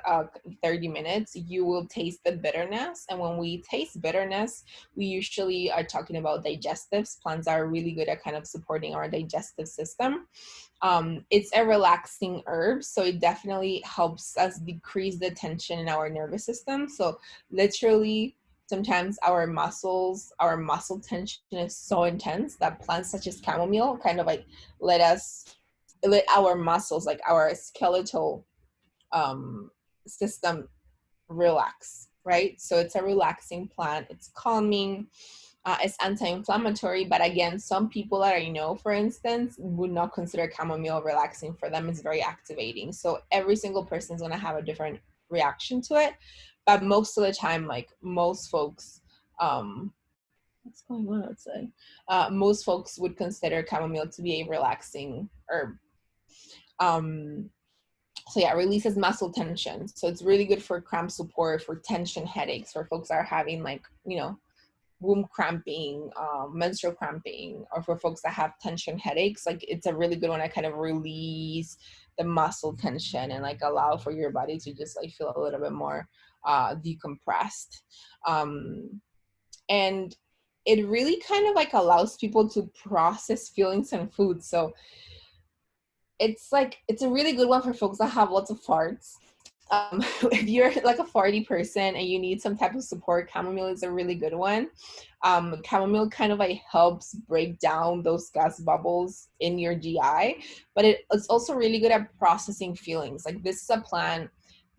30 minutes, you will taste the bitterness. And when we taste bitterness, we usually are talking about digestives. Plants are really good at kind of supporting our digestive system. It's a relaxing herb, so it definitely helps us decrease the tension in our nervous system. So literally, sometimes our muscle tension is so intense that plants such as chamomile kind of like let our muscles, like our skeletal um, system, relax, right? So it's a relaxing plant. It's calming. It's anti-inflammatory, but again, some people that I know, for instance, would not consider chamomile relaxing. For them, it's very activating. So every single person is going to have a different reaction to it. But most of the time, like most folks, what's going on outside? Most folks would consider chamomile to be a relaxing herb. Um, so yeah, releases muscle tension. So it's really good for cramp support, for tension headaches, for folks that are having like, womb cramping, menstrual cramping, or for folks that have tension headaches. Like it's a really good one to kind of release the muscle tension and like allow for your body to just like feel a little bit more decompressed. And it really kind of like allows people to process feelings and food. So it's a really good one for folks that have lots of farts. If you're like a farty person and you need some type of support, chamomile is a really good one. Chamomile kind of like helps break down those gas bubbles in your GI, but it's also really good at processing feelings. Like this is a plant.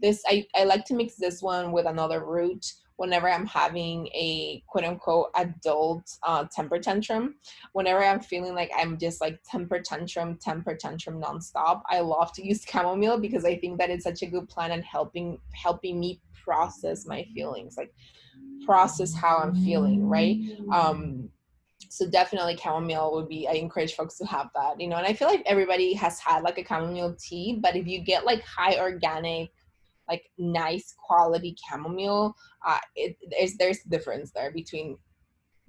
I like to mix this one with another root whenever I'm having a quote unquote adult temper tantrum. Whenever I'm feeling like I'm just like temper tantrum nonstop, I love to use chamomile because I think that it's such a good plant and helping me process my feelings, like process how I'm feeling, right? So definitely chamomile would be, I encourage folks to have that, and I feel like everybody has had like a chamomile tea, but if you get like high organic, like nice quality chamomile, there's difference there between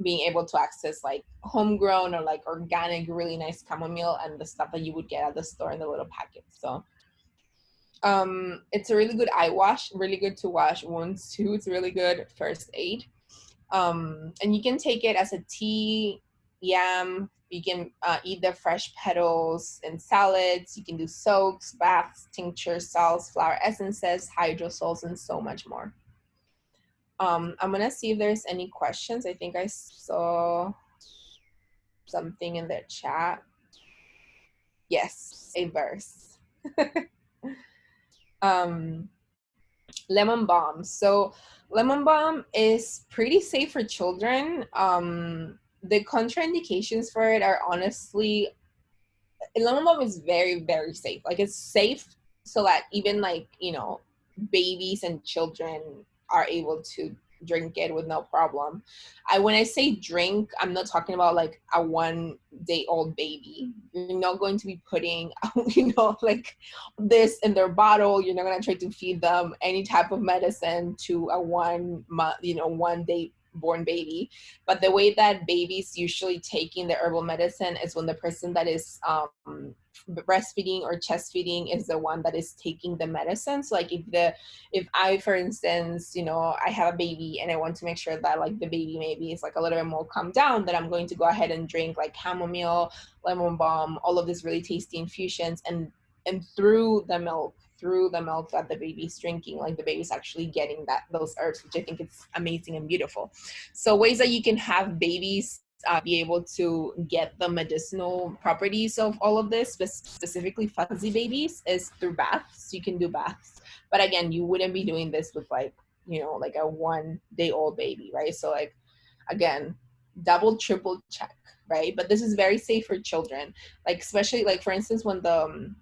being able to access like homegrown or like organic, really nice chamomile and the stuff that you would get at the store in the little packets. So it's a really good eye wash, really good to wash wounds too. It's really good first aid. And you can take it as a tea, yam. You can eat the fresh petals in salads. You can do soaks, baths, tinctures, salts, flower essences, hydrosols, and so much more. I'm gonna see if there's any questions. I think I saw something in the chat. Yes, a verse. Lemon balm. So lemon balm is pretty safe for children. The contraindications for it are honestly, lemon balm is very, very safe. Like it's safe so that even like, babies and children are able to drink it with no problem. When I say drink, I'm not talking about like a 1 day old baby. You're not going to be putting, like this in their bottle. You're not going to try to feed them any type of medicine to a 1 month, 1 day born baby. But the way that babies usually taking the herbal medicine is when the person that is breastfeeding or chest feeding is the one that is taking the medicine. So like if I, for instance, I have a baby and I want to make sure that like the baby maybe is like a little bit more calmed down, then I'm going to go ahead and drink like chamomile, lemon balm, all of these really tasty infusions, and through the milk that the baby's drinking, like the baby's actually getting those herbs, which I think it's amazing and beautiful. So ways that you can have babies be able to get the medicinal properties of all of this, specifically fuzzy babies, is through baths. You can do baths, but again, you wouldn't be doing this with like like a 1 day old baby, right? So like again, double triple check, right? But this is very safe for children, like especially like for instance when the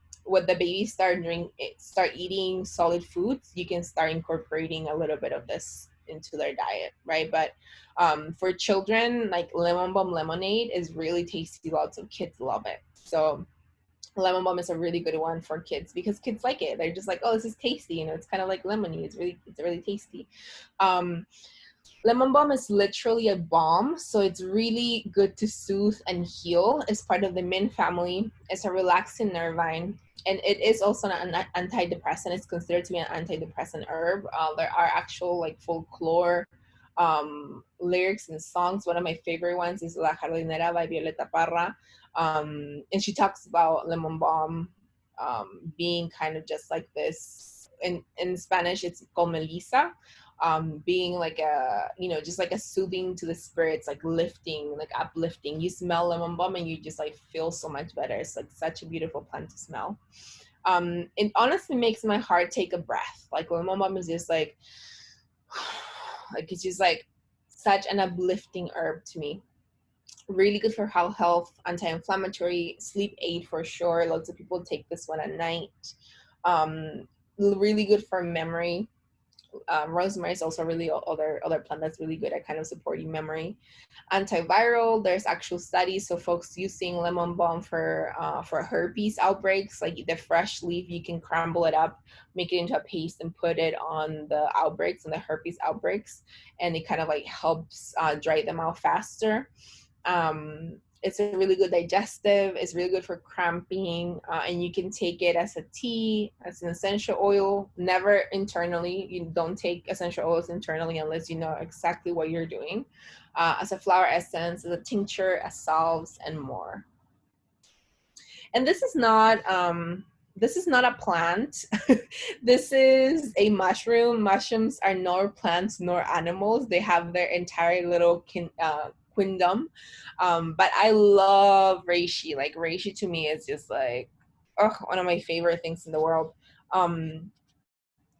babies start eating solid foods, you can start incorporating a little bit of this into their diet, right? But for children, like lemon balm lemonade is really tasty. Lots of kids love it. So lemon balm is a really good one for kids because kids like it. They're just like, oh, this is tasty. It's kind of like lemony. It's really tasty. Lemon balm is literally a balm, so it's really good to soothe and heal. It's part of the mint family. It's a relaxing nervine, and it is also an antidepressant. It's considered to be an antidepressant herb. There are actual like folklore lyrics and songs. One of my favorite ones is La Jardinera by Violeta Parra, and she talks about lemon balm being kind of just like this. In Spanish, it's called Melissa, being like a, you know, just like a soothing to the spirits, like lifting, like uplifting. You smell lemon balm and you just like feel so much better. It's like such a beautiful plant to smell. It honestly makes my heart take a breath. Like lemon balm is just like it's just like such an uplifting herb to me. Really good for health, anti-inflammatory, sleep aid for sure. Lots of people take this one at night. Really good for memory. Rosemary is also really other plant that's really good at kind of supporting memory. Antiviral, there's actual studies, so folks using lemon balm for herpes outbreaks, like the fresh leaf, you can crumble it up, make it into a paste, and put it on the outbreaks and the herpes outbreaks, and it kind of like helps dry them out faster. It's a really good digestive. It's really good for cramping, and you can take it as a tea, as an essential oil. Never internally. You don't take essential oils internally unless you know exactly what you're doing. As a flower essence, as a tincture, as salves, and more. And this is not a plant. This is a mushroom. Mushrooms are nor plants nor animals. They have their entire little kingdom. But I love reishi. Like reishi to me is just like, oh, one of my favorite things in the world. Um,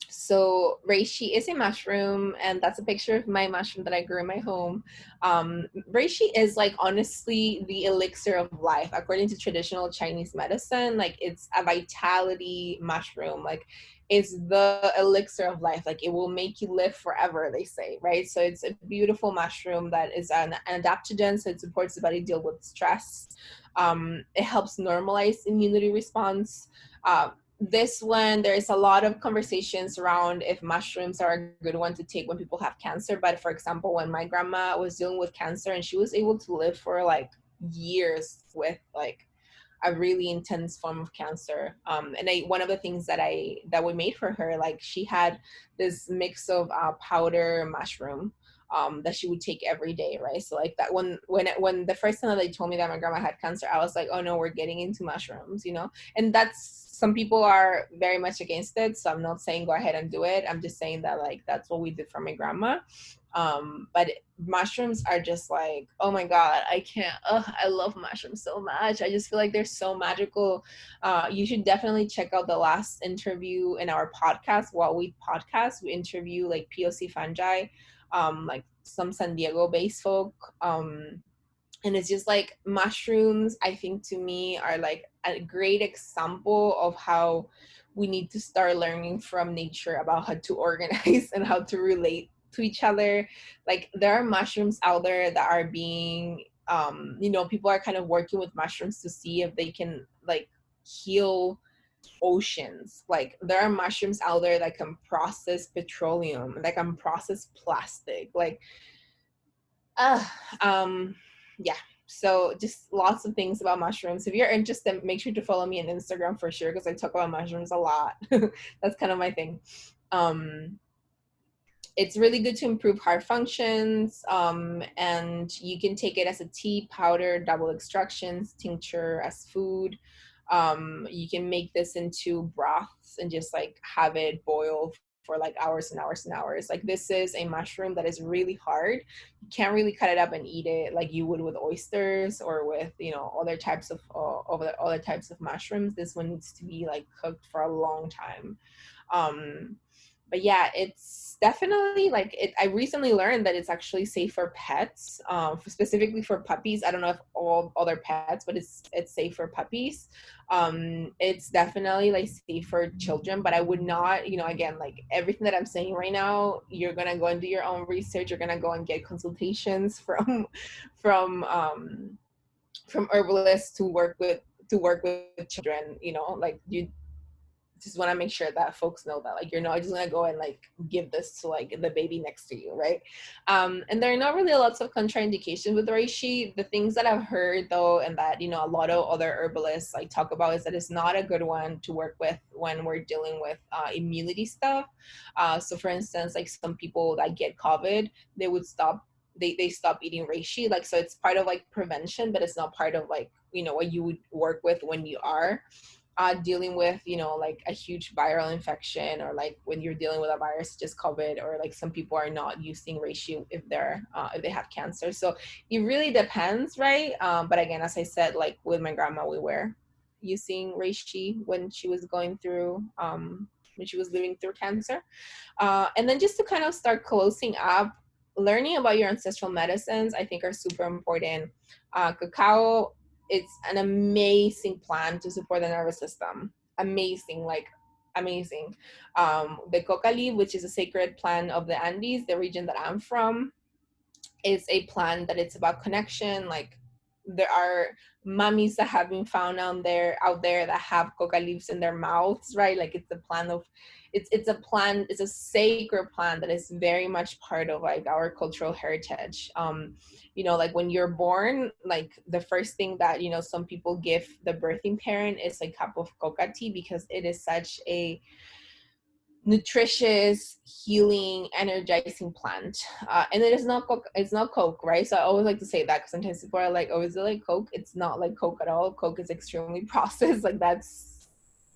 so reishi is a mushroom, and that's a picture of my mushroom that I grew in my home. Reishi is like honestly the elixir of life according to traditional Chinese medicine. Like it's a vitality mushroom. Like it's the elixir of life. Like it will make you live forever, they say, right? So it's a beautiful mushroom that is an adaptogen, so it supports the body deal with stress. It helps normalize immunity response. This one, there's a lot of conversations around if mushrooms are a good one to take when people have cancer. But for example, when my grandma was dealing with cancer and she was able to live for like years with like a really intense form of cancer, and one of the things that we made for her, like she had this mix of powder mushroom that she would take every day, right? So like that when the first time that they told me that my grandma had cancer, I was like, oh no, we're getting into mushrooms, you know. And that's, some people are very much against it, so I'm not saying go ahead and do it. I'm just saying that like that's what we did for my grandma. But mushrooms are just like, oh my god, I can't, I love mushrooms so much. I just feel like they're so magical. You should definitely check out the last interview in our podcast, What We Podcast. We interview like POC fungi, like some San Diego based folk. And it's just like mushrooms, I think to me are like a great example of how we need to start learning from nature about how to organize and how to relate to each other. Like there are mushrooms out there that are being you know, people are kind of working with mushrooms to see if they can like heal oceans. Like there are mushrooms out there that can process petroleum, that can process plastic. Like uh, um, yeah. So just lots of things about mushrooms. If you're interested, make sure to follow me on Instagram for sure, because I talk about mushrooms a lot. That's kind of my thing. Um, it's really good to improve heart functions, and you can take it as a tea, powder, double extractions, tincture, as food. You can make this into broths and just like have it boil for like hours and hours and hours. Like this is a mushroom that is really hard. You can't really cut it up and eat it like you would with oysters or with, you know, other types of mushrooms. This one needs to be like cooked for a long time. But yeah, it's definitely like it. I recently learned that it's actually safe for pets, specifically for puppies. I don't know if all other pets, but it's safe for puppies. It's definitely like safe for children, but I would not, you know, again, like everything that I'm saying right now, you're gonna go and do your own research. You're gonna go and get consultations from from herbalists to work with children. You know, like you just want to make sure that folks know that like you're not just gonna go and like give this to like the baby next to you, right? And there are not really lots of contraindications with reishi. The things that I've heard though, and that a lot of other herbalists like talk about, is that it's not a good one to work with when we're dealing with immunity stuff. So for instance, like some people that get COVID, they would stop, they stop eating reishi, like, so it's part of like prevention, but it's not part of like what you would work with when you are dealing with like a huge viral infection, or like when you're dealing with a virus, just COVID, or like some people are not using reishi if they have cancer. So it really depends, right? But again, as I said, like with my grandma, we were using reishi when she was going through when she was living through cancer. And then just to kind of start closing up, learning about your ancestral medicines, I think, are super important. Cacao, it's an amazing plant to support the nervous system. Amazing, like amazing. The coca leaf, which is a sacred plant of the Andes, the region that I'm from, is a plant that it's about connection. Like there are mummies that have been found out there that have coca leaves in their mouths, right? Like it's a plant of it's a plant, it's a sacred plant that is very much part of like our cultural heritage. Like when you're born, like the first thing that some people give the birthing parent is a cup of coca tea, because it is such a nutritious, healing, energizing plant. And it is not coke, it's not coke, right? So I always like to say that, because sometimes people are like, oh, is it like coke? It's not like coke at all. Coke is extremely processed. Like that's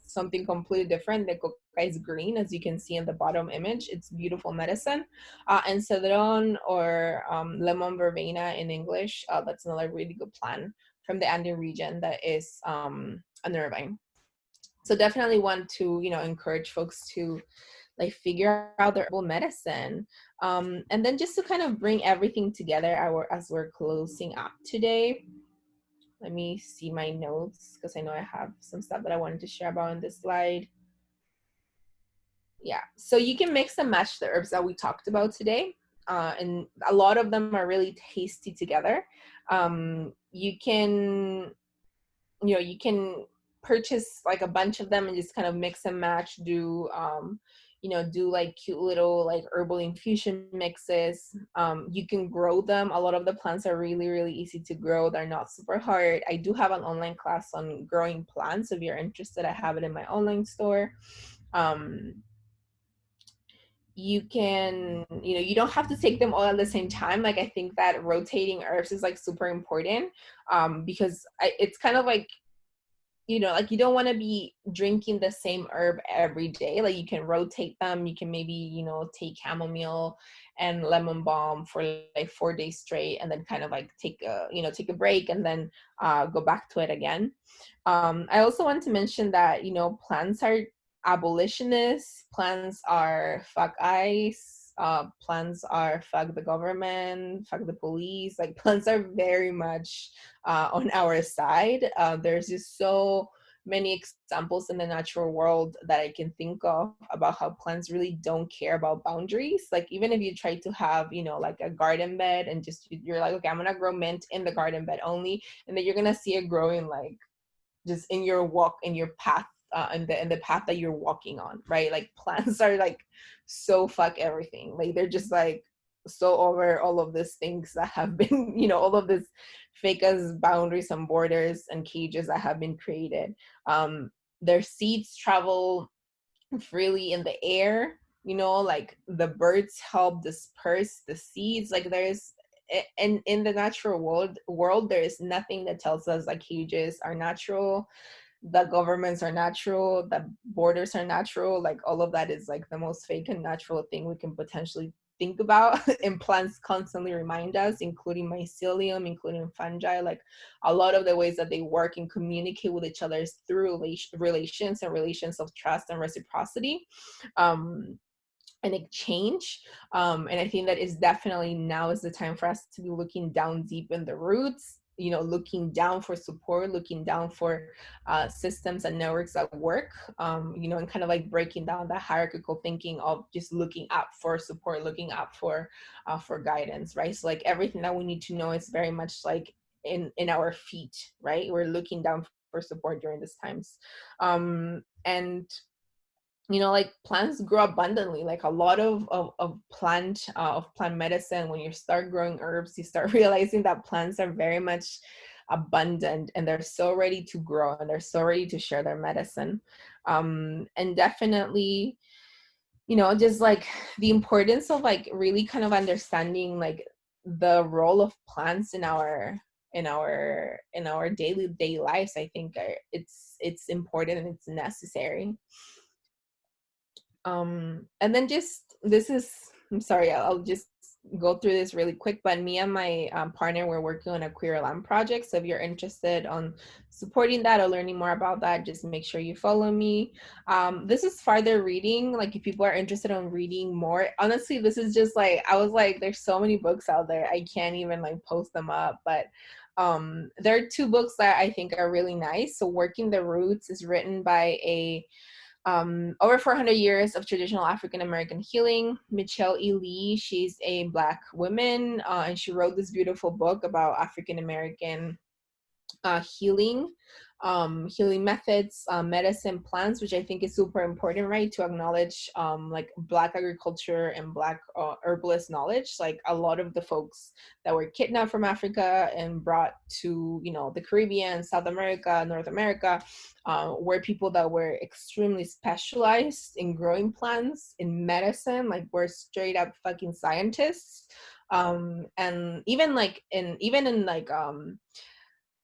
something completely different. The coca is green, as you can see in the bottom image. It's beautiful medicine. And cedron, or lemon verbena in English, that's another really good plant from the Andean region that is a nervine. So definitely want to encourage folks to like figure out their herbal medicine. And then just to kind of bring everything together as we're closing up today, let me see my notes, because I know I have some stuff that I wanted to share about on this slide. Yeah, so you can mix and match the herbs that we talked about today, and a lot of them are really tasty together. You can purchase like a bunch of them and just kind of mix and match, do like cute little like herbal infusion mixes. You can grow them. A lot of the plants are really, really easy to grow. They're not super hard. I do have an online class on growing plants. If you're interested, I have it in my online store. You can, you don't have to take them all at the same time. Like I think that rotating herbs is like super important, because it's kind of like, like you don't want to be drinking the same herb every day. Like you can rotate them. You can maybe, take chamomile and lemon balm for like 4 days straight, and then kind of like take a break, and then go back to it again. I also want to mention that, plants are abolitionists. Plants are fuck ICE. Plants are fuck the government, fuck the police. Like plants are very much on our side. There's just so many examples in the natural world that I can think of about how plants really don't care about boundaries. Like even if you try to have, like a garden bed, and just you're like, okay, I'm gonna grow mint in the garden bed only, and then you're gonna see it growing like just in your walk, in your path, in the path that you're walking on, right? Like plants are like so fuck everything. Like they're just like so over all of these things that have been, all of this fake as boundaries and borders and cages that have been created. Their seeds travel freely in the air, like the birds help disperse the seeds. Like there's and in the natural world there is nothing that tells us like cages are natural, the governments are natural, the borders are natural. Like all of that is like the most fake and natural thing we can potentially think about. And plants constantly remind us, including mycelium, including fungi. Like a lot of the ways that they work and communicate with each other is through relations, and relations of trust and reciprocity, and exchange. And I think that is definitely, now is the time for us to be looking down deep in the roots, looking down for support, looking down for systems and networks that work, and kind of like breaking down the hierarchical thinking of just looking up for support, looking up for guidance, right? So like everything that we need to know is very much like in our feet, right? We're looking down for support during these times. And like plants grow abundantly. Like a lot of plant medicine, when you start growing herbs, you start realizing that plants are very much abundant, and they're so ready to grow, and they're so ready to share their medicine. And definitely, just like the importance of like really kind of understanding like the role of plants in our daily day lives. I think it's important and it's necessary. And then just this is, I'm sorry, I'll just go through this really quick, but me and my partner, we're working on a queer land project. So if you're interested on supporting that or learning more about that, just make sure you follow me. This is farther reading. Like if people are interested in reading more, honestly, this is just like, I was like, there's so many books out there. I can't even like post them up, but there are two books that I think are really nice. So Working the Roots is written by a over 400 years of traditional African American healing. Michelle E. Lee, she's a Black woman, and she wrote this beautiful book about African American healing, healing methods, medicine, plants, which I think is super important, right? To acknowledge like Black agriculture and Black herbalist knowledge. Like a lot of the folks that were kidnapped from Africa and brought to, the Caribbean, South America, North America, were people that were extremely specialized in growing plants, in medicine, like were straight up fucking scientists. And even in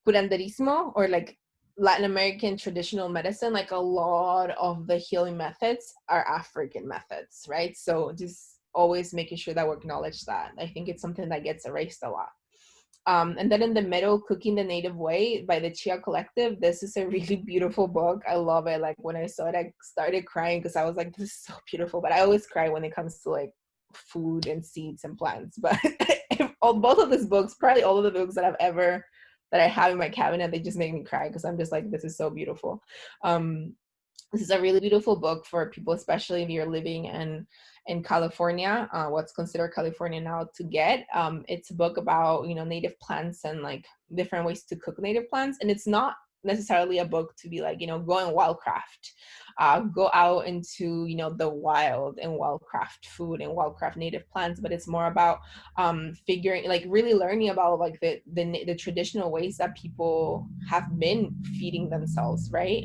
curanderismo, or like Latin American traditional medicine, like a lot of the healing methods are African methods, right? So just always making sure that we acknowledge that. I think it's something that gets erased a lot. And then in the middle, Cooking the Native Way by the Chia Collective. This is a really beautiful book. I love it. Like when I saw it, I started crying because I was like, this is so beautiful. But I always cry when it comes to like food and seeds and plants. But both of these books, probably all of the books that I have in my cabinet, they just make me cry because I'm just like, this is so beautiful. This is a really beautiful book for people, especially if you're living in California, what's considered California now, to get. It's a book about, native plants and like different ways to cook native plants. And it's not necessarily a book to be like, go and wildcraft, go out into, the wild and wildcraft food and wildcraft native plants. But it's more about figuring, like really learning about like the traditional ways that people have been feeding themselves, right?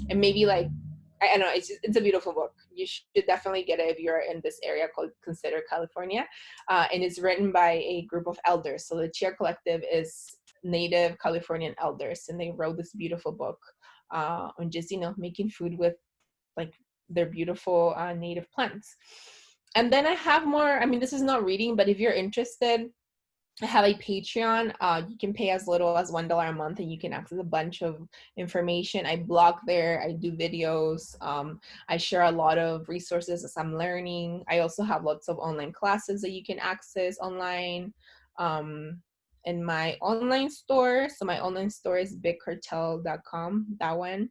And maybe like, I don't know, it's a beautiful book. You should definitely get it if you're in this area called Consider California. And it's written by a group of elders. So the Chia Collective is native Californian elders, and they wrote this beautiful book on just, making food with like their beautiful native plants. And then I have more, I mean, this is not reading, but if you're interested, I have a Patreon. You can pay as little as $1 a month, and you can access a bunch of information. I blog there. I do videos. I share a lot of resources as I'm learning. I also have lots of online classes that you can access online. In my online store. So my online store is bigcartel.com. That one.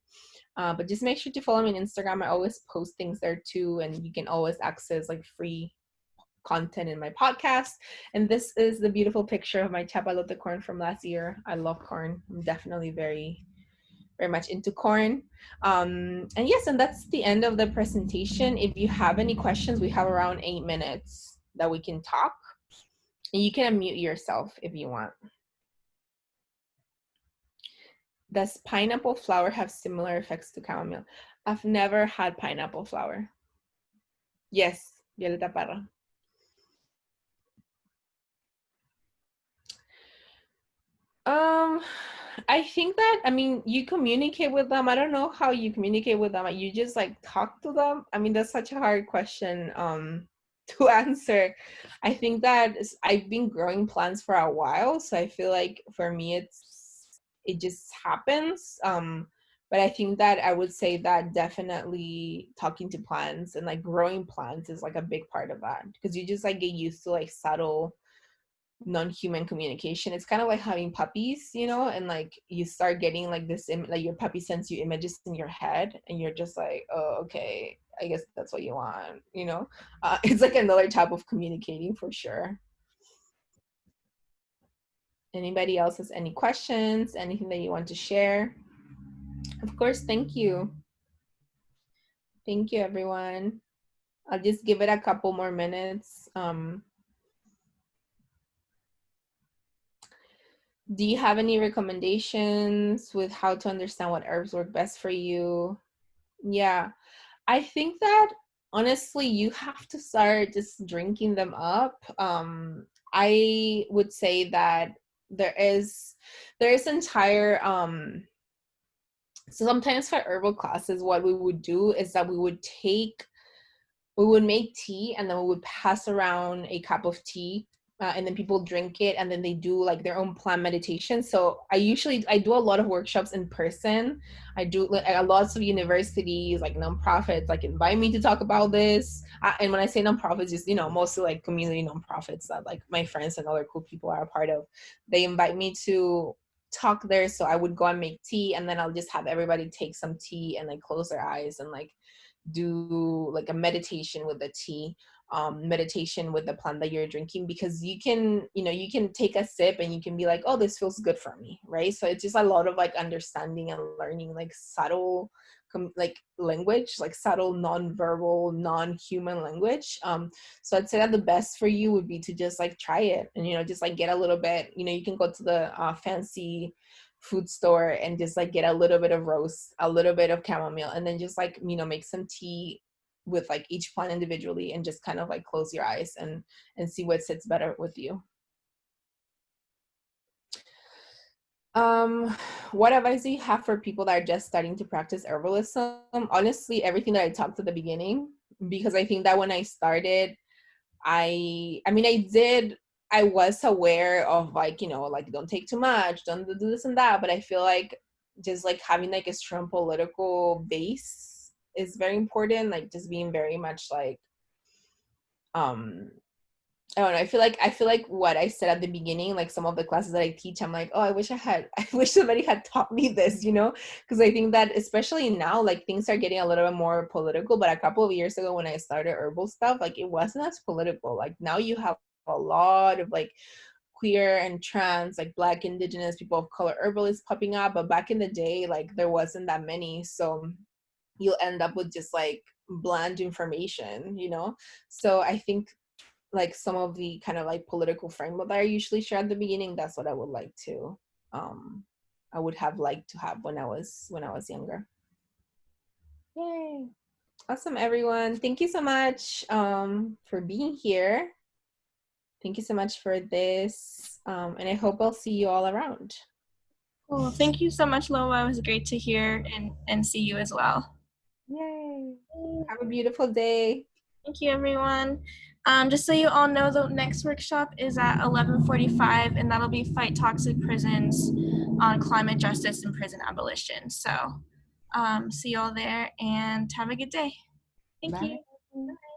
But just make sure to follow me on Instagram. I always post things there too, and you can always access like free content in my podcast. And this is the beautiful picture of my chapalote corn from last year. I love corn. I'm definitely very, very much into corn. And yes, and that's the end of the presentation. If you have any questions, we have around 8 minutes that we can talk. And you can unmute yourself if you want. Does pineapple flower have similar effects to chamomile? I've never had pineapple flower. Yes, Violeta Parra. I think that, I mean, you communicate with them. I don't know how you communicate with them. You just like talk to them. I mean, that's such a hard question to answer. I think that I've been growing plants for a while, so I feel like for me it just happens. But I think that I would say that definitely talking to plants and like growing plants is like a big part of that, because you just like get used to like subtle non-human communication. It's kind of like having puppies, and like you start getting like this like your puppy sends you images in your head, and you're just like, oh, okay, I guess that's what you want. It's like another type of communicating for sure. Anybody else has any questions, anything that you want to share? Of course. Thank you. Thank you, everyone. I'll just give it a couple more minutes. Do you have any recommendations with how to understand what herbs work best for you? Yeah, I think that honestly, you have to start just drinking them up. I would say that there is entire so sometimes for herbal classes, what we would do is that we would make tea and then we would pass around a cup of tea, and then people drink it and then they do like their own plant meditation. So I do a lot of workshops in person. I do like lots of universities, like nonprofits, like invite me to talk about this. And when I say nonprofits, just mostly like community nonprofits that like my friends and other cool people are a part of. They invite me to talk there, so I would go and make tea, and then I'll just have everybody take some tea and like close their eyes and like do like a meditation with the tea, meditation with the plant that you're drinking, because you can take a sip and you can be like, oh, this feels good for me, right? So it's just a lot of like understanding and learning like subtle like language, like subtle non-verbal non-human language. So I'd say that the best for you would be to just like try it and just like get a little bit, you can go to the fancy food store and just like get a little bit of rose, a little bit of chamomile, and then just like make some tea with like each plant individually, and just kind of like close your eyes and see what sits better with you. um what advice do you have for people that are just starting to practice herbalism? Honestly, everything that I talked at the beginning, because I think that when I started, I mean, I was aware of like, like don't take too much, don't do this and that, but I feel like just like having like a strong political base is very important, like just being very much like um I don't know. I feel like what I said at the beginning, like some of the classes that I teach, I'm like, oh, I wish somebody had taught me this, because I think that especially now, like things are getting a little bit more political. But a couple of years ago when I started herbal stuff, like it wasn't as political. Like now you have a lot of like queer and trans, like Black, Indigenous, people of color herbalists popping up. But back in the day, like there wasn't that many. So you'll end up with just like bland information. So I think like some of the kind of like political framework that I usually share at the beginning, that's what I would like to I would have liked to have when I was younger. Yay. Awesome, everyone. Thank you so much for being here. Thank you so much for this. And I hope I'll see you all around. Cool. Thank you so much, Lola. It was great to hear and see you as well. Yay. Have a beautiful day. Thank you, everyone. Just so you all know, the next workshop is at 11:45, and that'll be Fight Toxic Prisons on Climate Justice and Prison Abolition. So see you all there, and have a good day. Thank Bye. you. Bye.